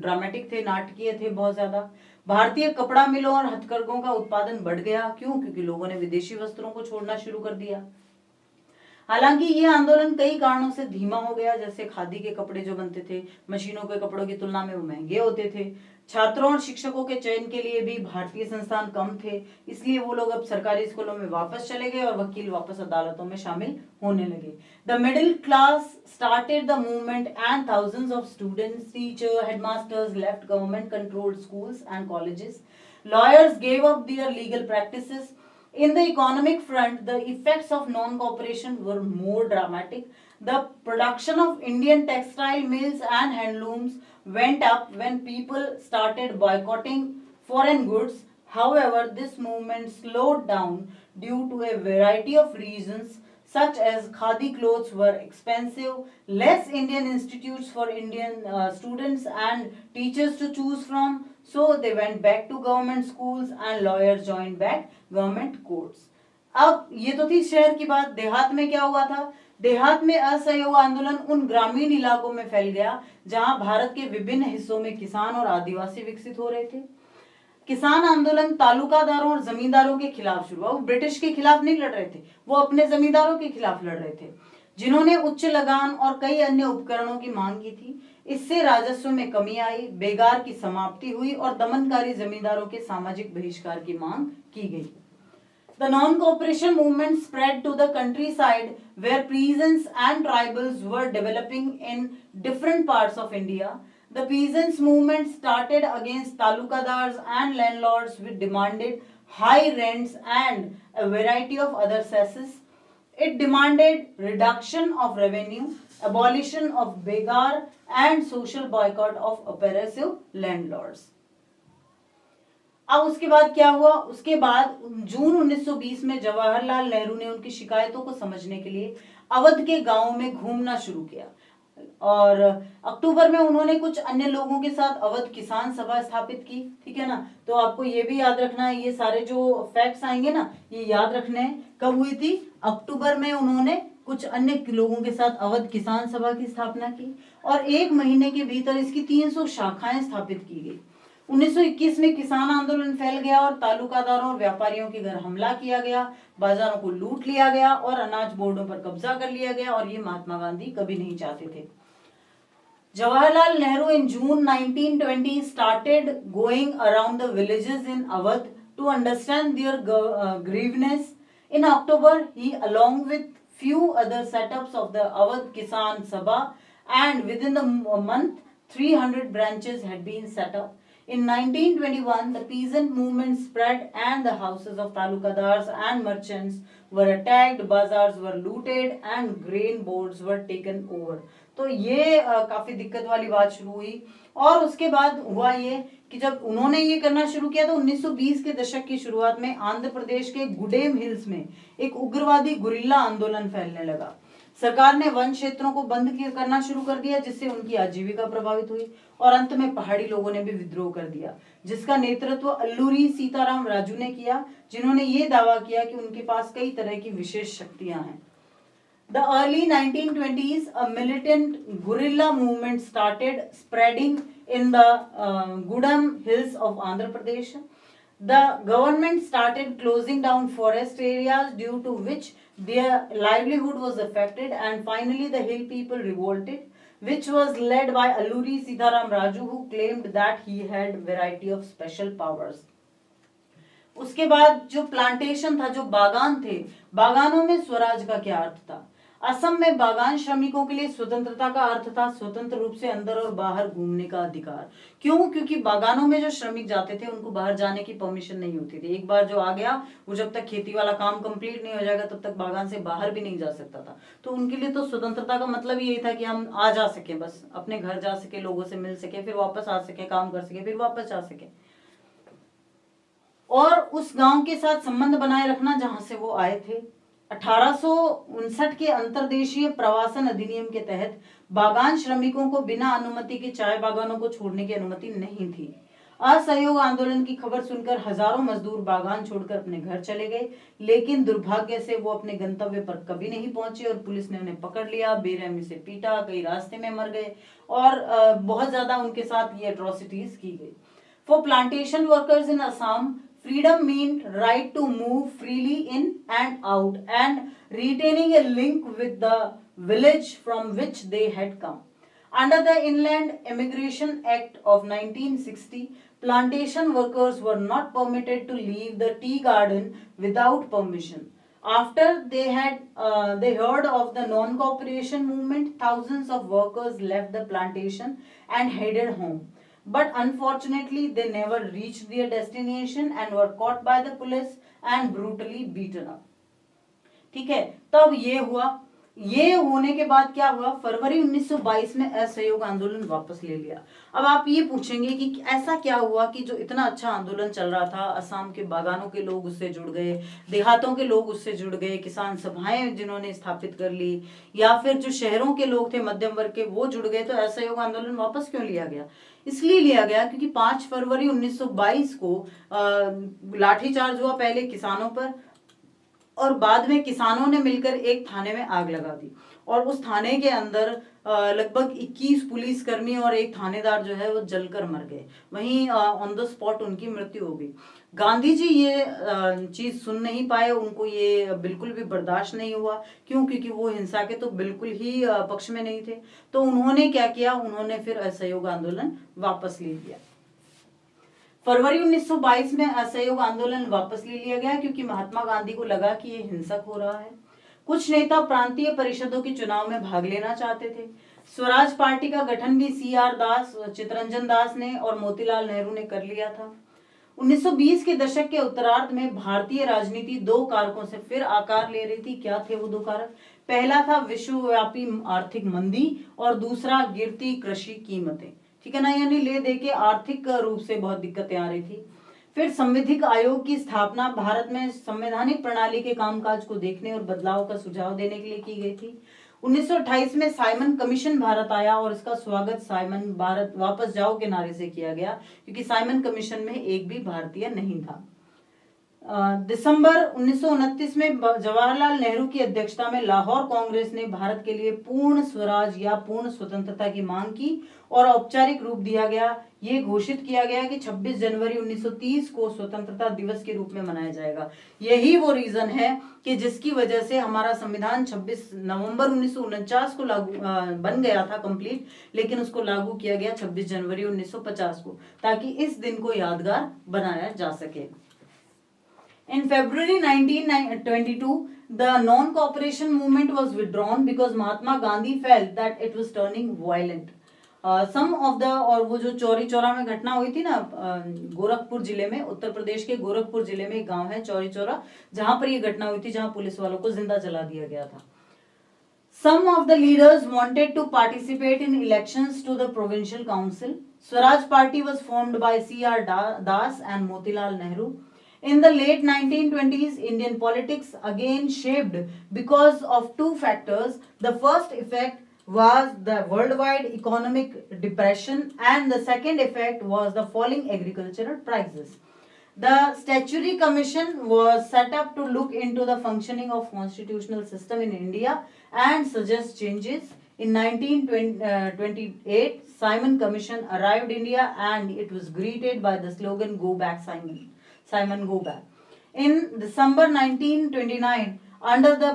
ड्रामेटिक थे, नाटकीय थे बहुत ज्यादा। भारतीय कपड़ा मिलों और हथकरघों का उत्पादन बढ़ गया। क्यों? क्योंकि लोगों ने विदेशी वस्त्रों को छोड़ना शुरू कर दिया। हालांकि ये आंदोलन कई कारणों से धीमा हो गया, जैसे खादी के कपड़े जो बनते थे मशीनों के कपड़ों की तुलना में वो महंगे होते थे। छात्रों और शिक्षकों के चयन के लिए भी भारतीय संस्थान कम थे, इसलिए वो लोग अब सरकारी स्कूलों में वापस चले गए और वकील वापस अदालतों में शामिल होने लगे। The middle class started the movement and thousands of students, teacher, headmasters left government controlled schools and colleges. Lawyers gave up their legal practices. In the economic front, the effects of non-cooperation were more dramatic. The production of Indian textile mills and handlooms went up when people started boycotting foreign goods. However, this movement slowed down due to a variety of reasons, such as khadi clothes were expensive, less Indian institutes for Indian students and teachers to choose from, so they went back to government schools and lawyers joined back government courts. अब ये तो थी शहर की बात। देहात में क्या हुआ था? देहात में असहयोग आंदोलन उन ग्रामीण इलाकों में फैल गया जहां भारत के विभिन्न हिस्सों में किसान और आदिवासी विकसित हो रहे थे। किसान आंदोलन तालुकादारों और जमींदारों के खिलाफ शुरू हुआ। वो ब्रिटिश के खिलाफ नहीं लड़ रहे थे, वो अपने जमींदारों के खिलाफ लड़ रहे थे, जिन्होंने उच्च लगान और कई अन्य उपकरणों की मांग की थी। इससे राजस्व में कमी आई, बेगार की समाप्ति हुई और दमनकारी जमींदारों के सामाजिक बहिष्कार की मांग की गई। The non-cooperation movement spread to the countryside where peasants and tribals were developing in different parts of India. The peasants movement started against talukadars and landlords who demanded high rents and a variety of other cesses. It demanded reduction of revenue, abolition of begar and social boycott of oppressive landlords. अब उसके बाद क्या हुआ? उसके बाद जून 1920 में जवाहरलाल नेहरू ने उनकी शिकायतों को समझने के लिए अवध के गांवों में घूमना शुरू किया और अक्टूबर में उन्होंने कुछ अन्य लोगों के साथ अवध किसान सभा स्थापित की। ठीक है ना, तो आपको ये भी याद रखना है, ये सारे जो फैक्ट्स आएंगे ना ये याद रखने हैं। कब हुई थी? अक्टूबर में उन्होंने कुछ अन्य लोगों के साथ अवध किसान सभा की स्थापना की और एक महीने के भीतर इसकी 300 शाखाएं स्थापित की गई। 1921 में किसान आंदोलन फैल गया और तालुकादारों और व्यापारियों के घर हमला किया गया, बाजारों को लूट लिया गया और अनाज बोर्डों पर कब्जा कर लिया गया और ये महात्मा गांधी कभी नहीं चाहते थे। Jawaharlal Nehru in June 1920 started going around the villages in Awadh to understand their grievances. In October, he along with few other setups of the Awadh Kisan Sabha, and within the month 300 branches had been set up. In 1921, the peasant movement spread and the houses of talukadars and merchants were attacked, bazaars were looted and grain boards were taken over. तो ये काफी दिक्कत वाली बात शुरू हुई और उसके बाद हुआ ये कि जब उन्होंने ये करना शुरू किया तो 1920 के दशक की शुरुआत में आंध्र प्रदेश के गुडेम हिल्स में एक उग्रवादी गुरिल्ला आंदोलन फैलने लगा। सरकार ने वन क्षेत्रों को बंद करना शुरू कर दिया, जिससे उनकी आजीविका प्रभावित हुई और अंत में पहाड़ी लोगों ने भी विद्रोह कर दिया, जिसका नेतृत्व अल्लूरी सीताराम राजू ने किया, जिन्होंने ये दावा किया कि उनके पास कई तरह की विशेष शक्तियां हैं। The early 1920s, a militant guerrilla movement started spreading in the Gudam hills of Andhra Pradesh. The government started closing down forest areas due to which their livelihood was affected, and finally the hill people revolted, which was led by Alluri Sitaram Raju, who claimed that he had variety of special powers. उसके बाद जो plantation था, जो बागान थे, बागानों में स्वराज का क्या अर्थ था? असम में बागान श्रमिकों के लिए स्वतंत्रता का अर्थ था स्वतंत्र रूप से अंदर और बाहर घूमने का अधिकार। क्यों? क्योंकि बागानों में जो श्रमिक जाते थे उनको बाहर जाने की परमिशन नहीं होती थी। एक बार जो आ गया वो जब तक खेती वाला काम कंप्लीट नहीं हो जाएगा तब तक बागान से बाहर भी नहीं जा सकता था। तो उनके लिए तो स्वतंत्रता का मतलब यही था कि हम आ जा सके, बस अपने घर जा सके, लोगों से मिल सके, फिर वापस आ सके, काम कर सके, फिर वापस जा सके, और उस गांव के साथ संबंध बनाए रखना जहां से वो आए थे। 1859 के अंतर्देशीय प्रवासन अधिनियम के तहत बागान श्रमिकों को बिना अनुमति के चाय बागानों को छोड़ने की अनुमति नहीं थी। असहयोग आंदोलन की खबर सुनकर हजारों मजदूर बागान छोड़कर अपने घर चले गए, लेकिन दुर्भाग्य से वो अपने गंतव्य पर कभी नहीं पहुंचे और पुलिस ने उन्हें पकड़ लिया, बेरहमी से पीटा, कई रास्ते में मर गए और बहुत ज्यादा उनके साथ ये एट्रोसिटीज की गई। For plantation workers in Assam, freedom meant right to move freely in and out and retaining a link with the village from which they had come. Under the Inland Immigration Act of 1960, plantation workers were not permitted to leave the tea garden without permission. After they heard of the non-cooperation movement, thousands of workers left the plantation and headed home. But unfortunately they never reached their destination and were caught by the police and brutally beaten up. ठीक है, तब ये हुआ। ये होने के बाद क्या हुआ? फरवरी 1922 में असहयोग आंदोलन वापस ले लिया। अब आप ये पूछेंगे कि ऐसा क्या हुआ कि जो इतना अच्छा आंदोलन चल रहा था, असम के बागानों के लोग उससे जुड़ गए, देहातों के लोग उससे जुड़ गए, किसान सभाएं जिन्होंने स्थापित कर ली, या फिर जो शहरों के लोग थे मध्यम वर्ग के वो जुड़ गए, तो असहयोग आंदोलन वापस क्यों लिया गया? इसलिए लिया गया क्योंकि 5 फरवरी 1922 को लाठीचार्ज हुआ, पहले किसानों पर और बाद में किसानों ने मिलकर एक थाने में आग लगा दी और उस थाने के अंदर लगभग 21 पुलिसकर्मी और एक थानेदार जो है वो जलकर मर गए। वहीं ऑन द स्पॉट उनकी मृत्यु हो गई। गांधी जी ये चीज सुन नहीं पाए, उनको ये बिल्कुल भी बर्दाश्त नहीं हुआ। क्यों? क्योंकि वो हिंसा के तो बिल्कुल ही पक्ष में नहीं थे। तो उन्होंने क्या किया? उन्होंने फिर असहयोग आंदोलन वापस ले लिया। फरवरी 1922 में असहयोग आंदोलन वापस ले लिया गया क्योंकि महात्मा गांधी को लगा कि ये हिंसक हो रहा है। कुछ नेता प्रांतीय परिषदों के चुनाव में भाग लेना चाहते थे। स्वराज पार्टी का गठन भी CR दास, चितरंजन दास ने और मोतीलाल नेहरू ने कर लिया था। 1920 के दशक के उत्तरार्ध में भारतीय राजनीति 2 कारकों से फिर आकार ले रही थी। क्या थे वो 2 कारक? पहला था विश्वव्यापी आर्थिक मंदी और दूसरा गिरती कृषि कीमतें। ठीक है ना, यानी ले दे के आर्थिक रूप से बहुत दिक्कतें आ रही थी। फिर संविधिक आयोग की स्थापना भारत में संवैधानिक प्रणाली के कामकाज को देखने और बदलाव का सुझाव देने के लिए की गई थी। 1928 में साइमन कमीशन भारत आया और इसका स्वागत साइमन भारत वापस जाओ के नारे से किया गया क्योंकि साइमन कमीशन में एक भी भारतीय नहीं था। दिसंबर 1929 में जवाहरलाल नेहरू की अध्यक्षता में लाहौर कांग्रेस ने भारत के लिए पूर्ण स्वराज या पूर्ण स्वतंत्रता की मांग की और औपचारिक रूप दिया गया। ये घोषित किया गया कि 26 जनवरी 1930 को स्वतंत्रता दिवस के रूप में मनाया जाएगा। यही वो रीजन है कि जिसकी वजह से हमारा संविधान 26 नवंबर 1949 को लागू बन गया था कंप्लीट, लेकिन उसको लागू किया गया 26 जनवरी 1950 को, ताकि इस दिन को यादगार बनाया जा सके। In February 1922, the non-cooperation movement was withdrawn because Mahatma Gandhi felt that it was turning violent. Some of the और वो जो चौरी चौरा में घटना हुई थी ना गोरखपुर जिले में, उत्तर प्रदेश के गोरखपुर जिले में एक गांव है चौरी चौरा, जहां पर ये घटना हुई थी, जहां पुलिस वालों को जिंदा जला दिया गया था। Some of the leaders wanted to participate in elections to the provincial council. Swaraj Party was formed by CR Das and Motilal Nehru. In the late 1920s, Indian politics again shaped because of 2 factors. The first effect was the worldwide economic depression and the second effect was the falling agricultural prices. The Statutory Commission was set up to look into the functioning of constitutional system in India and suggest changes. In 1928, Simon Commission arrived in India and it was greeted by the slogan "Go back, Simon. Simon, go back." In December 1929, under the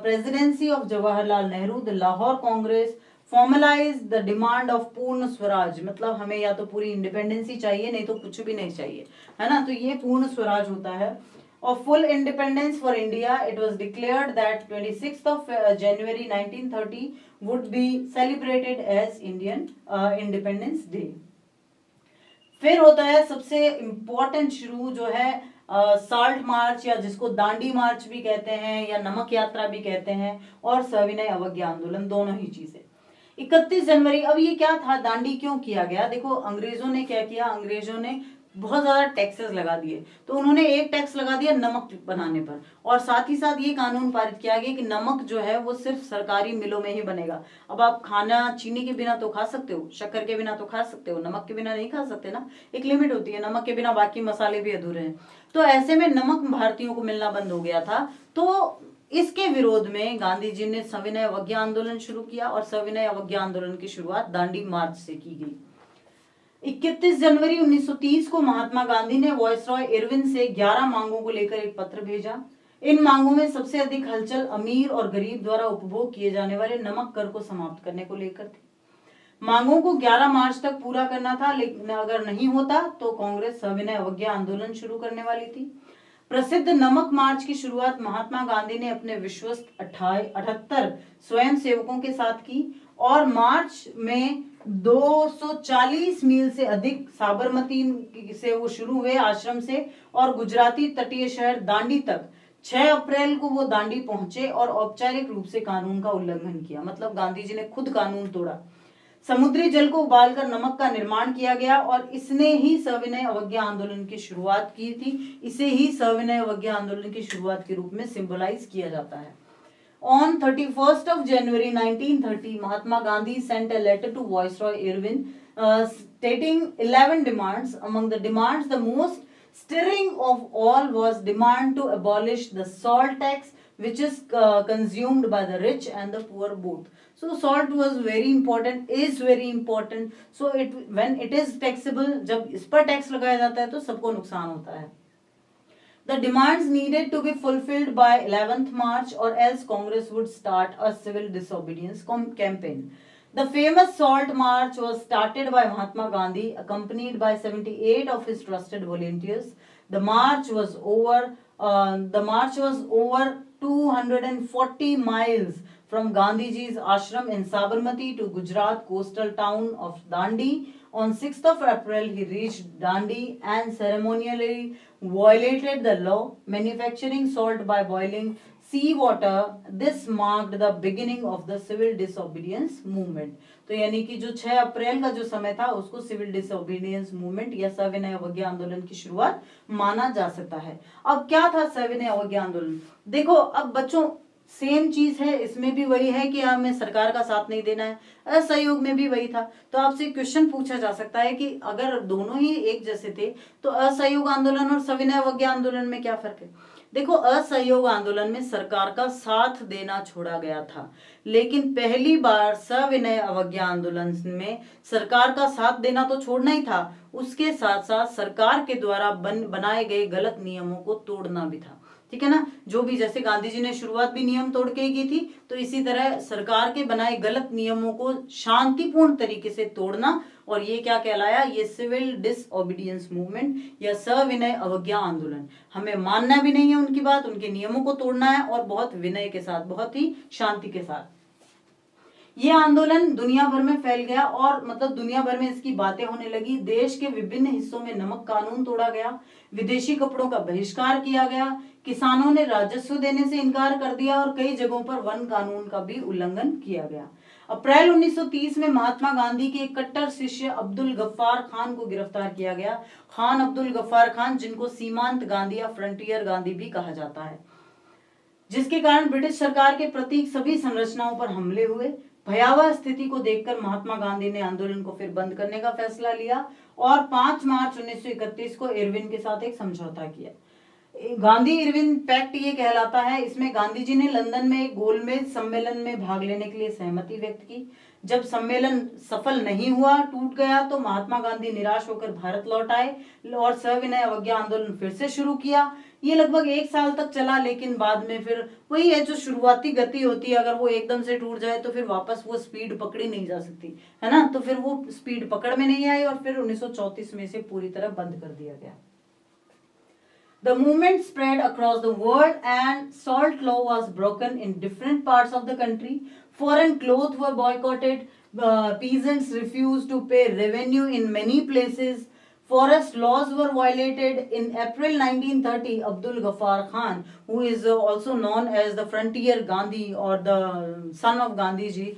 presidency of Jawaharlal Nehru, the Lahore Congress formalise the demand of Purna Swaraj, मतलब हमें या तो पूरी independency चाहिए नहीं तो कुछ भी नहीं चाहिए, है ना। तो ये पूर्ण स्वराज होता है। Of full independence for India, it was declared that 26th of January 1930 would be celebrated as Indian Independence Day. फिर होता है सबसे इम्पोर्टेंट शुरू जो है साल्ट मार्च, या जिसको दांडी मार्च भी कहते हैं या नमक यात्रा भी कहते हैं, और सविनय अवज्ञा आंदोलन, दोनों ही चीजें। 31 जनवरी, अब ये क्या था, दांडी क्यों किया गया? देखो अंग्रेजों ने क्या किया, अंग्रेजों ने बहुत ज्यादा टैक्सेस लगा दिए। तो उन्होंने एक टैक्स लगा दिया नमक बनाने पर, और साथ ही साथ ये कानून पारित किया गया कि नमक जो है वो सिर्फ सरकारी मिलों में ही बनेगा। अब आप खाना चीनी के बिना तो खा सकते हो, शक्कर के बिना तो खा सकते हो, नमक के बिना नहीं खा सकते ना, एक लिमिट होती है, नमक के बिना बाकी मसाले भी अधूरे हैं। तो ऐसे में नमक भारतीयों को मिलना बंद हो गया था। तो इसके विरोध में गांधी जी ने सविनय अवज्ञा आंदोलन शुरू किया, और सविनय अवज्ञा आंदोलन की शुरुआत दांडी मार्च से की गई। 31 जनवरी 1930 को महात्मा गांधी ने वायसरॉय इरविन से 11 मांगों को लेकर एक पत्र भेजा। इन मांगों में सबसे अधिक हलचल अमीर और गरीब द्वारा उपभोग किए जाने वाले नमक कर को समाप्त करने को लेकर थी। मांगों को 11 मार्च तक पूरा करना था, लेकिन अगर नहीं होता तो कांग्रेस सविनय अवज्ञा आंदोलन शुरू करने वाली थी। प्रसिद्ध नमक मार्च की शुरुआत महात्मा गांधी ने अपने विश्वस्त 78 स्वयं सेवकों के साथ की, और मार्च में 240 मील से अधिक साबरमती से वो शुरू हुए आश्रम से, और गुजराती तटीय शहर दांडी तक 6 अप्रैल को वो दांडी पहुंचे और औपचारिक रूप से कानून का उल्लंघन किया। मतलब गांधी जी ने खुद कानून तोड़ा। समुद्री जल को उबालकर नमक का निर्माण किया गया, और इसने ही सविनय अवज्ञा आंदोलन की शुरुआत की थी। इसे ही सविनय अवज्ञा आंदोलन की शुरुआत के रूप में सिंबलाइज किया जाता है। On 31st of January 1930, Mahatma Gandhi sent a letter to Viceroy Irwin stating 11 demands. Among the demands, the most stirring of all was demand to abolish the salt tax, which is consumed by the rich and the poor both. So salt was very important, is very important. So when it is taxable, जब इस पर tax लगाया जाता है तो सबको नुकसान होता है। The demands needed to be fulfilled by 11th March, or else Congress would start a civil disobedience campaign. The famous Salt March was started by Mahatma Gandhi, accompanied by 78 of his trusted volunteers. The march was over 240 miles from Gandhiji's ashram in Sabarmati to Gujarat coastal town of Dandi. On 6th of April, he reached Dandi and ceremonially violated the law, manufacturing salt by boiling sea water. This marked the beginning of the civil disobedience movement. तो यानी कि जो 6 अप्रैल का जो समय था उसको civil disobedience movement या सविनय अवज्ञा आंदोलन की शुरुआत माना जा सकता है। अब क्या था सविनय अवज्ञा आंदोलन? देखो अब बच्चों सेम चीज है, इसमें भी वही है कि हमें सरकार का साथ नहीं देना है, असहयोग में भी वही था। तो आपसे क्वेश्चन पूछा जा सकता है कि अगर दोनों ही एक जैसे थे तो असहयोग आंदोलन और सविनय अवज्ञा आंदोलन में क्या फर्क है? देखो असहयोग आंदोलन में सरकार का साथ देना छोड़ा गया था, लेकिन पहली बार सविनय अवज्ञा आंदोलन में सरकार का साथ देना तो छोड़ना ही था, उसके साथ साथ सरकार के द्वारा बनाए गए गलत नियमों को तोड़ना भी था। ठीक है ना, जो भी जैसे गांधी जी ने शुरुआत भी नियम तोड़ के की थी, तो इसी तरह सरकार के बनाए गलत नियमों को शांतिपूर्ण तरीके से तोड़ना, और ये क्या कहलाया? ये सिविल डिसओबीडियंस मूवमेंट या सविनय अवज्ञा आंदोलन। हमें मानना भी नहीं है उनकी बात, उनके नियमों को तोड़ना है, और बहुत विनय के साथ, बहुत ही शांति के साथ। ये आंदोलन दुनिया भर में फैल गया, और मतलब दुनिया भर में इसकी बातें होने लगी। देश के विभिन्न हिस्सों में नमक कानून तोड़ा गया, विदेशी कपड़ों का बहिष्कार किया गया, किसानों ने राजस्व देने से इनकार कर दिया, और कई जगहों पर वन कानून का भी उल्लंघन किया गया। अप्रैल 1930 में महात्मा गांधी के एक कट्टर शिष्य अब्दुल गफ्फार खान को गिरफ्तार किया गया। खान अब्दुल गफ्फार खान, जिनको सीमांत गांधी या फ्रंटियर गांधी भी कहा जाता है, जिसके कारण ब्रिटिश सरकार के प्रतीक सभी संरचनाओं पर हमले हुए। भयावह स्थिति को देखकर महात्मा गांधी ने आंदोलन को फिर बंद करने का फैसला लिया, और 5 मार्च 1931 को इरविन के साथ एक समझौता किया। गांधी इरविन पैक्ट ये कहलाता है। इसमें गांधी जी ने लंदन में एक गोलमेज सम्मेलन में भाग लेने के लिए सहमति व्यक्त की। जब सम्मेलन सफल नहीं हुआ, टूट गया, तो महात्मा गांधी निराश होकर भारत लौट आए और सविनय अवज्ञा आंदोलन फिर से शुरू किया। ये लगभग 1 साल तक चला, लेकिन बाद में फिर वही है जो शुरुआती गति होती है, अगर वो एकदम से टूट जाए तो फिर वापस वो स्पीड पकड़ी नहीं जा सकती है ना, तो फिर वो स्पीड पकड़ में नहीं आई और फिर 1934 में से पूरी तरह बंद कर दिया गया। The movement spread across the world and salt law was broken in different parts of the country. Foreign clothes were boycotted. Peasants refused to pay revenue in many places. Forest laws were violated. In April 1930, Abdul Ghaffar Khan, who is also known as the Frontier Gandhi or the son of Gandhi ji,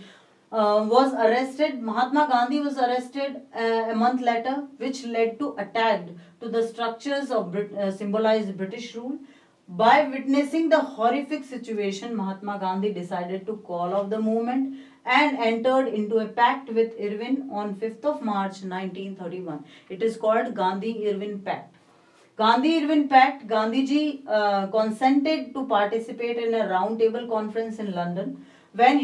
was arrested. Mahatma Gandhi was arrested a month later, which led to attack to the structures of symbolized British rule. By witnessing the horrific situation, Mahatma Gandhi decided to call off the movement and entered into a pact with Irvin on 5th of March 1931. It is called Gandhi-Irvin Pact. Gandhi-Irvin Pact, Gandhi ji consented to participate in a round table conference in London. When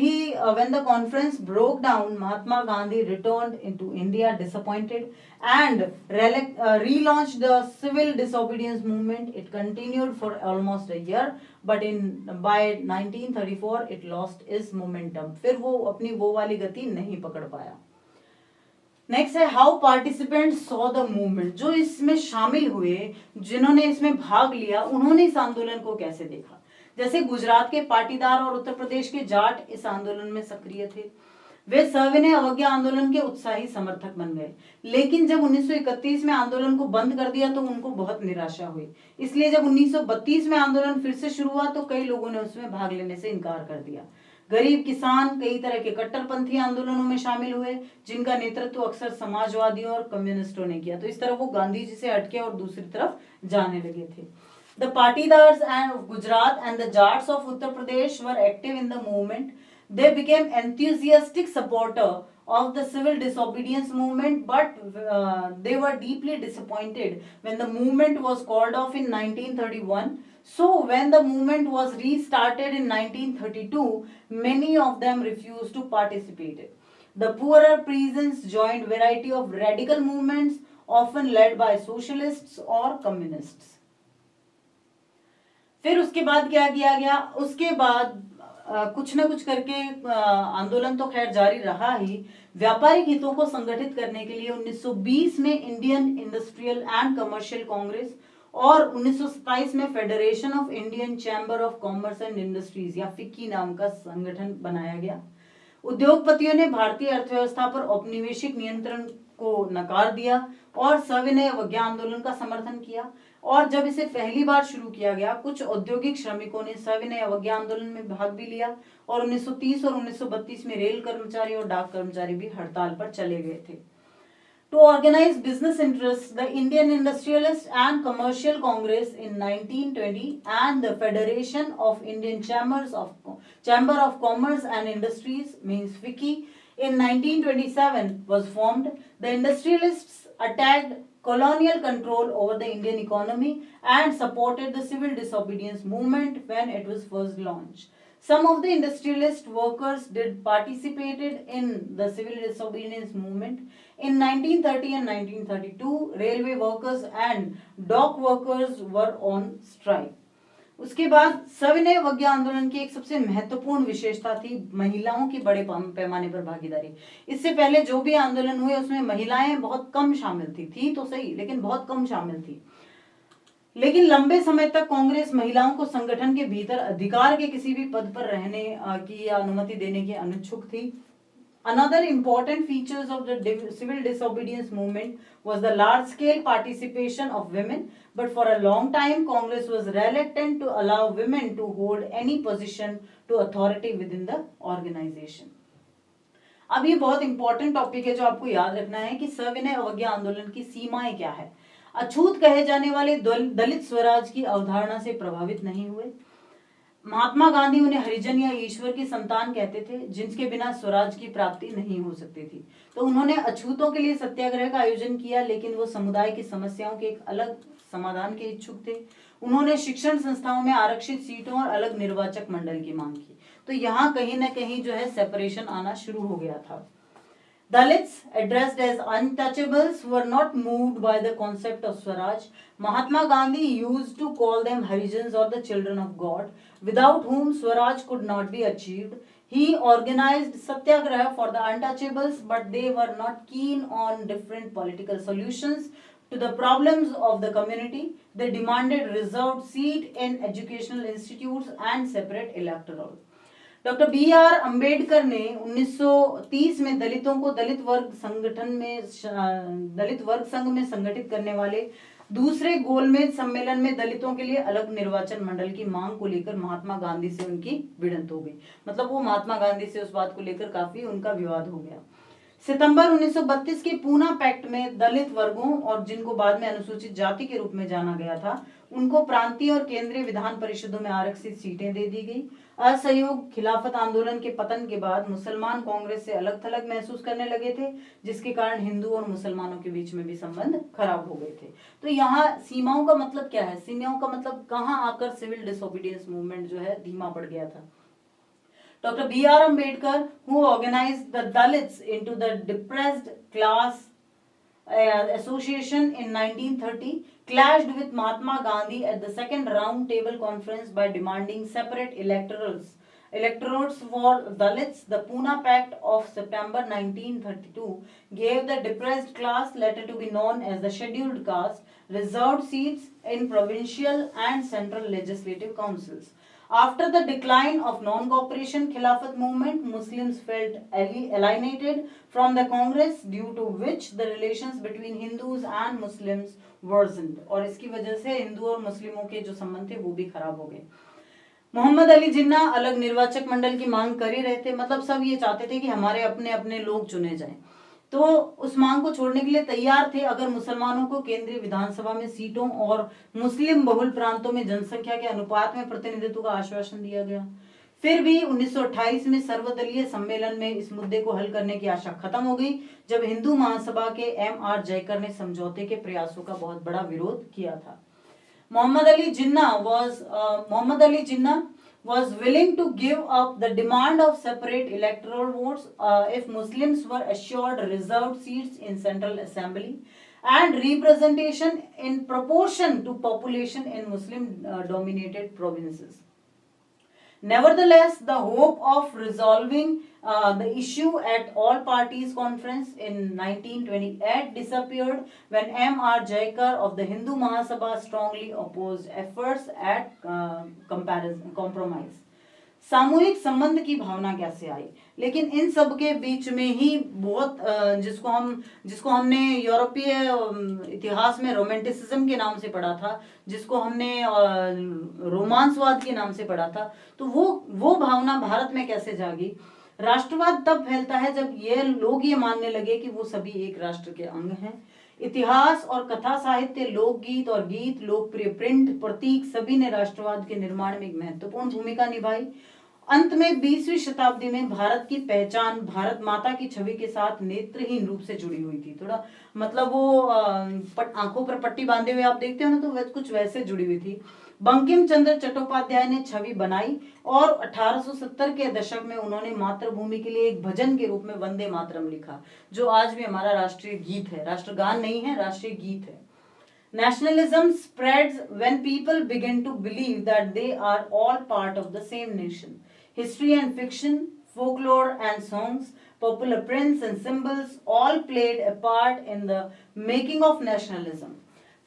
the conference broke down, Mahatma Gandhi returned into India disappointed and relaunched the civil disobedience movement. It continued for almost a year, but by 1934 it lost its momentum. फिर वो अपनी वो वाली गति नहीं पकड़ पाया। Next है how participant saw the movement. जो इसमें शामिल हुए, जिन्होंने इसमें भाग लिया, उन्होंने इस आंदोलन को कैसे देखा। जैसे गुजरात के पाटीदार और उत्तर प्रदेश के जाट इस आंदोलन में सक्रिय थे। वे सविनय अवज्ञा आंदोलन के उत्साही समर्थक बन गए, लेकिन जब 1931 में आंदोलन को बंद कर दिया तो उनको बहुत निराशा हुई। इसलिए जब 1932 में आंदोलन फिर से शुरू हुआ तो कई लोगों ने उसमें भाग लेने से इनकार कर दिया। गरीब किसान कई तरह के कट्टरपंथी आंदोलनों में शामिल हुए, जिनका नेतृत्व अक्सर समाजवादियों और कम्युनिस्टों ने किया। तो इस तरह वो गांधी जी से हटके और दूसरी तरफ जाने लगे थे। The Patidars and Gujarat and the Jats of Uttar Pradesh were active in the movement. They became enthusiastic supporters of the civil disobedience movement, but they were deeply disappointed when the movement was called off in 1931. So when the movement was restarted in 1932, many of them refused to participate. The poorer peasants joined variety of radical movements, often led by socialists or communists. फिर उसके बाद क्या किया गया, उसके बाद कुछ न कुछ करके आंदोलन तो खैर जारी रहा ही। व्यापारिक हितों को संगठित करने के लिए 1920 में Indian industrial and commercial Congress और 1927 में federation of Indian chamber of commerce and industries या फिक्की नाम का संगठन बनाया गया। उद्योगपतियों ने भारतीय अर्थव्यवस्था पर औपनिवेशिक नियंत्रण को नकार दिया और सविनय अवज्ञा आंदोलन का समर्थन किया। और जब इसे पहली बार शुरू किया गया, कुछ औद्योगिक श्रमिकों ने सविनय अवज्ञा आंदोलन में भाग भी लिया और 1930 और 1932 में रेल कर्मचारी और डाक कर्मचारी भी हड़ताल पर चले गए थे। To organize business interests, the Indian Industrialist and Commercial Congress in 1920 and the Federation of Indian Chamber of Commerce and Industries, means FICCI, in 1927 was formed. The industrialists attacked colonial control over the Indian economy and supported the civil disobedience movement when it was first launched. Some of the industrialist workers participated in the civil disobedience movement. In 1930 and 1932, railway workers and dock workers were on strike. उसके बाद सविनय अवज्ञा आंदोलन की एक सबसे महत्वपूर्ण विशेषता थी महिलाओं की बड़े पैमाने पर भागीदारी। इससे पहले जो भी आंदोलन हुए उसमें महिलाएं बहुत कम शामिल थी तो सही, लेकिन बहुत कम शामिल थी। लेकिन लंबे समय तक कांग्रेस महिलाओं को संगठन के भीतर अधिकार के किसी भी पद पर रहने की अनुमति देने की अनिच्छुक थी। Another important features of the civil disobedience movement was the large-scale participation of women, but for a long time Congress was reluctant to allow women to hold any position to authority within the organization. अब ये बहुत important topic है जो आपको याद रखना है कि सविनय अवज्ञा आंदोलन की सीमाएं क्या है। अछूत कहे जाने वाले दलित स्वराज की अवधारणा से प्रभावित नहीं हुए। महात्मा गांधी उन्हें हरिजन या ईश्वर की संतान कहते थे, जिनके बिना स्वराज की प्राप्ति नहीं हो सकती थी। तो उन्होंने अछूतों के लिए सत्याग्रह का आयोजन किया, लेकिन वो समुदाय की समस्याओं के एक अलग समाधान के इच्छुक थे। उन्होंने शिक्षण संस्थाओं में आरक्षित सीटों और अलग निर्वाचक मंडल की मांग की। तो यहाँ कहीं ना कहीं जो है सेपरेशन आना शुरू हो गया था। Dalits, addressed as untouchables, were not moved by the concept of Swaraj. Mahatma Gandhi used to call them Harijans or the children of God, without whom Swaraj could not be achieved. He organized Satyagraha for the untouchables, but they were not keen on different political solutions to the problems of the community. They demanded reserved seat in educational institutes and separate electoral. Doctor B R Ambedkar ने 1930 में दलितों को दलित वर्ग संघ में संगठित करने वाले दूसरे गोलमेज सम्मेलन में दलितों के लिए अलग निर्वाचन मंडल की मांग को लेकर महात्मा गांधी से उनकी भिड़ंत हो गई। मतलब वो महात्मा गांधी से उस बात को लेकर काफी उनका विवाद हो गया। सितंबर 1932 के पूना पैक्ट में दलित वर्गों और जिनको बाद में अनुसूचित जाति के रूप में जाना गया था, उनको प्रांतीय और केंद्रीय विधान परिषदों में आरक्षित सीटें दे दी गई। असहयोग खिलाफत आंदोलन के पतन के बाद मुसलमान कांग्रेस से अलग थलग महसूस करने लगे थे, जिसके कारण हिंदू और मुसलमानों के बीच में भी संबंध खराब हो गए थे। तो यहाँ सीमाओं का मतलब क्या है? सीमाओं का मतलब कहाँ आकर सिविल डिसोबीडियंस मूवमेंट जो है धीमा पड़ गया था। Dr. B.R. Ambedkar, who organized the Dalits into the Depressed Class Association in 1930, clashed with Mahatma Gandhi at the second round table conference by demanding separate electorates for Dalits. The Pune Pact of September 1932 gave the depressed class, later to be known as the scheduled caste, reserved seats in provincial and central legislative councils. After the decline of non-cooperation Khilafat movement, Muslims felt alienated from the Congress, due to which the relations between Hindus and Muslims worsened. और इसकी वजह से हिंदू और मुस्लिमों के जो संबंध थे वो भी खराब हो गए। मोहम्मद अली जिन्ना अलग निर्वाचक मंडल की मांग कर ही रहे थे। मतलब सब ये चाहते थे कि हमारे अपने अपने लोग चुने जाएं, तो उस मांग को छोड़ने के लिए तैयार थे अगर मुसलमानों को केंद्रीय विधानसभा में सीटों और मुस्लिम बहुल प्रांतों में जनसंख्या के अनुपात में प्रतिनिधित्व का आश्वासन दिया गया। फिर भी 1928 में सर्वदलीय सम्मेलन में इस मुद्दे को हल करने की आशा खत्म हो गई, जब हिंदू महासभा के M.R. जयकर ने समझौते के प्रयासों का बहुत बड़ा विरोध किया था। Muhammad Ali Jinnah was willing to give up the demand of separate electoral votes if Muslims were assured reserved seats in Central Assembly and representation in proportion to population in Muslim-dominated provinces. Nevertheless, the hope of resolving the issue at all parties conference in 1928 disappeared when M.R. Jayakar of the Hindu Mahasabha strongly opposed efforts at compromise. सामूहिक संबंध की भावना कैसे आई? लेकिन इन सब के बीच में ही बहुत जिसको हमने यूरोपीय इतिहास में रोमांटिसिज्म के नाम से पढ़ा था, जिसको हमने रोमांसवाद के नाम से पढ़ा था, तो वो भावना भारत में कैसे जागी? राष्ट्रवाद तब फैलता है जब ये लोग ये मानने लगे कि वो सभी एक राष्ट्र के अंग हैं। इतिहास और कथा साहित्य, लोकगीत और गीत, लोकप्रिय प्रिंट, प्रतीक सभी ने राष्ट्रवाद के निर्माण में एक महत्वपूर्ण भूमिका निभाई। अंत में 20वीं शताब्दी में भारत की पहचान भारत माता की छवि के साथ नेत्रहीन रूप से जुड़ी हुई थी। थोड़ा मतलब वो आंखों पर पट्टी बांधे हुए आप देखते हो ना, तो कुछ वैसे जुड़ी हुई थी। बंकिम चंद्र चट्टोपाध्याय ने छवि बनाई और 1870 के दशक में उन्होंने मातृभूमि के लिए एक भजन के रूप में वंदे मातरम लिखा, जो आज भी हमारा राष्ट्रीय गीत है। राष्ट्रगान नहीं है, राष्ट्रीय गीत है। Nationalism spreads when people begin to believe that they are all part of the same nation. History and fiction, folklore and songs, popular prints and symbols all played a part in the making of nationalism.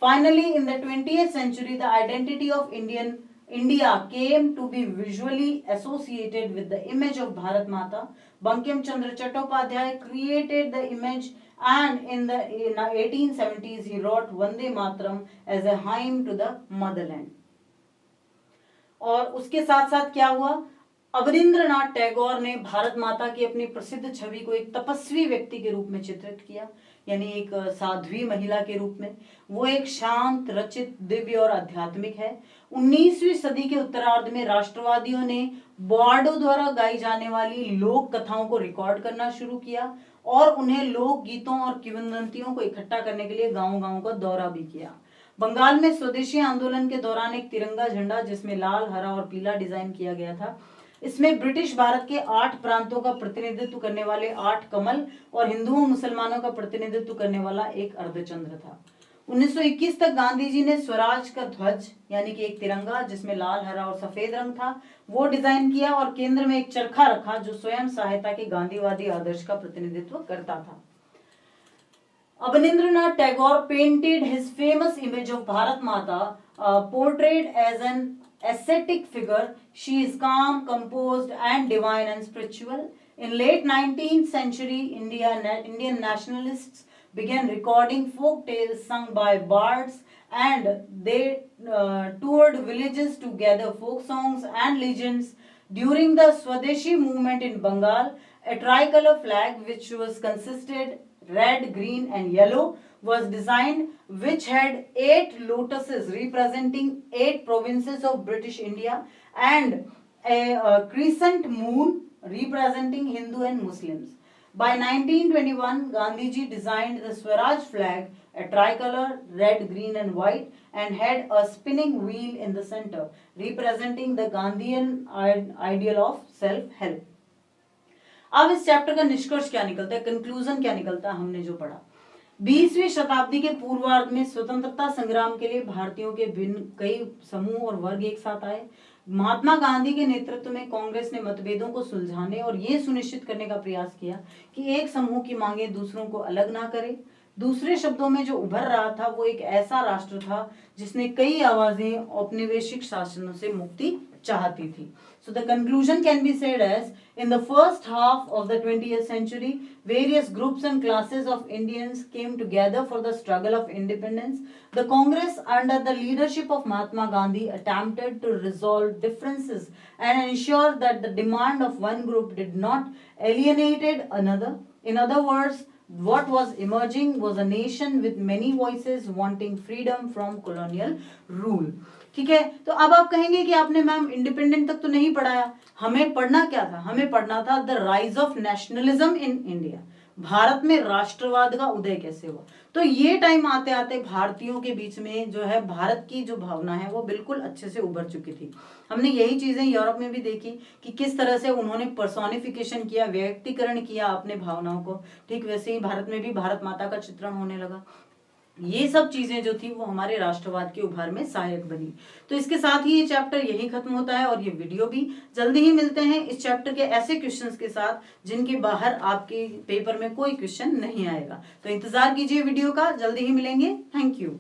Finally, in the 20th century, the identity of India came to be visually associated with the image of Bharat Mata. Bankim Chandra Chattopadhyay created the image, and in the 1870s he wrote Vande Mataram as a hymn to the motherland. और उसके साथ साथ क्या हुआ? अवनींद्रनाथ टैगोर ने भारत माता की अपनी प्रसिद्ध छवि को एक तपस्वी व्यक्ति के रूप में चित्रित किया, यानी एक साध्वी महिला के रूप में। वो एक शांत, रचित, दिव्य और आध्यात्मिक है। 19वीं सदी के उत्तरार्ध में राष्ट्रवादियों ने बॉर्डो द्वारा गाई जाने वाली लोक कथाओं को रिकॉर्ड करना शुरू किया और उन्हें लोक गीतों और किंवदंतियों को इकट्ठा करने के लिए गांव-गांव का दौरा भी किया। बंगाल में स्वदेशी आंदोलन के दौरान एक तिरंगा झंडा जिसमें लाल, हरा और पीला डिजाइन किया गया था, इसमें ब्रिटिश भारत के 8 प्रांतों का प्रतिनिधित्व करने वाले 8 कमल और हिंदुओं मुसलमानों का प्रतिनिधित्व करने वाला एक अर्धचंद्र था। 1921 तक गांधी जी ने स्वराज का ध्वज यानी कि एक तिरंगा जिसमें लाल, हरा और सफेद रंग था वो डिजाइन किया और केंद्र में एक चरखा रखा जो स्वयं सहायता के गांधीवादी आदर्श का प्रतिनिधित्व करता था। Abanindranath Tagore painted his famous image of Bharat Mata, portrayed as an ascetic figure. She is calm, composed, and divine and spiritual. In late 19th century, Indian nationalists began recording folk tales sung by bards, and they toured villages to gather folk songs and legends. During the Swadeshi movement in Bengal, a tricolor flag which was consisted red, green and yellow was designed, which had 8 lotuses representing 8 provinces of British India and a crescent moon representing Hindu and Muslims. By 1921, Gandhi ji designed the Swaraj flag, a tricolor red, green and white, and had a spinning wheel in the center representing the Gandhian ideal of self-help. अब इस chapter का निष्कर्ष क्या निकलता है, conclusion क्या निकलता है, हमने जो पढ़ा 20वीं शताब्दी के पूर्वार्ध में स्वतंत्रता संग्राम के लिए भारतीयों के भिन्न कई समूह और वर्ग एक साथ आए। महात्मा गांधी के नेतृत्व में कांग्रेस ने मतभेदों को सुलझाने और ये सुनिश्चित करने का प्रयास किया कि एक समूह की मांगे दूसरों को अलग ना करे। दूसरे शब्दों में जो उभर रहा था वो एक ऐसा राष्ट्र था जिसने कई आवाजें औपनिवेशिक शासनों से मुक्ति चाहती थी। So the conclusion can be said as in the first half of the 20th century, various groups and classes of Indians came together for the struggle of independence. The Congress, under the leadership of Mahatma Gandhi, attempted to resolve differences and ensure that the demand of one group did not alienate another. In other words, what was emerging was a nation with many voices wanting freedom from colonial rule. ठीक है, तो अब आप कहेंगे कि आपने ma'am independent तक तो नहीं पढ़ाया, हमें पढ़ना क्या था, हमें पढ़ना था the rise of nationalism in India, Bharat में राष्ट्रवाद का उदय कैसे हुआ। तो ये टाइम आते आते भारतीयों के बीच में जो है भारत की जो भावना है वो बिल्कुल अच्छे से उभर चुकी थी। हमने यही चीजें यूरोप में भी देखी कि किस तरह से उन्होंने पर्सोनिफिकेशन किया, व्यक्तिकरण किया अपने भावनाओं को, ठीक वैसे ही भारत में भी भारत माता का चित्रण होने लगा। ये सब चीजें जो थी वो हमारे राष्ट्रवाद के उभार में सहायक बनी। तो इसके साथ ही ये चैप्टर यही खत्म होता है और ये वीडियो भी। जल्दी ही मिलते हैं इस चैप्टर के ऐसे क्वेश्चंस के साथ जिनके बाहर आपके पेपर में कोई क्वेश्चन नहीं आएगा। तो इंतजार कीजिए वीडियो का, जल्दी ही मिलेंगे। Thank you.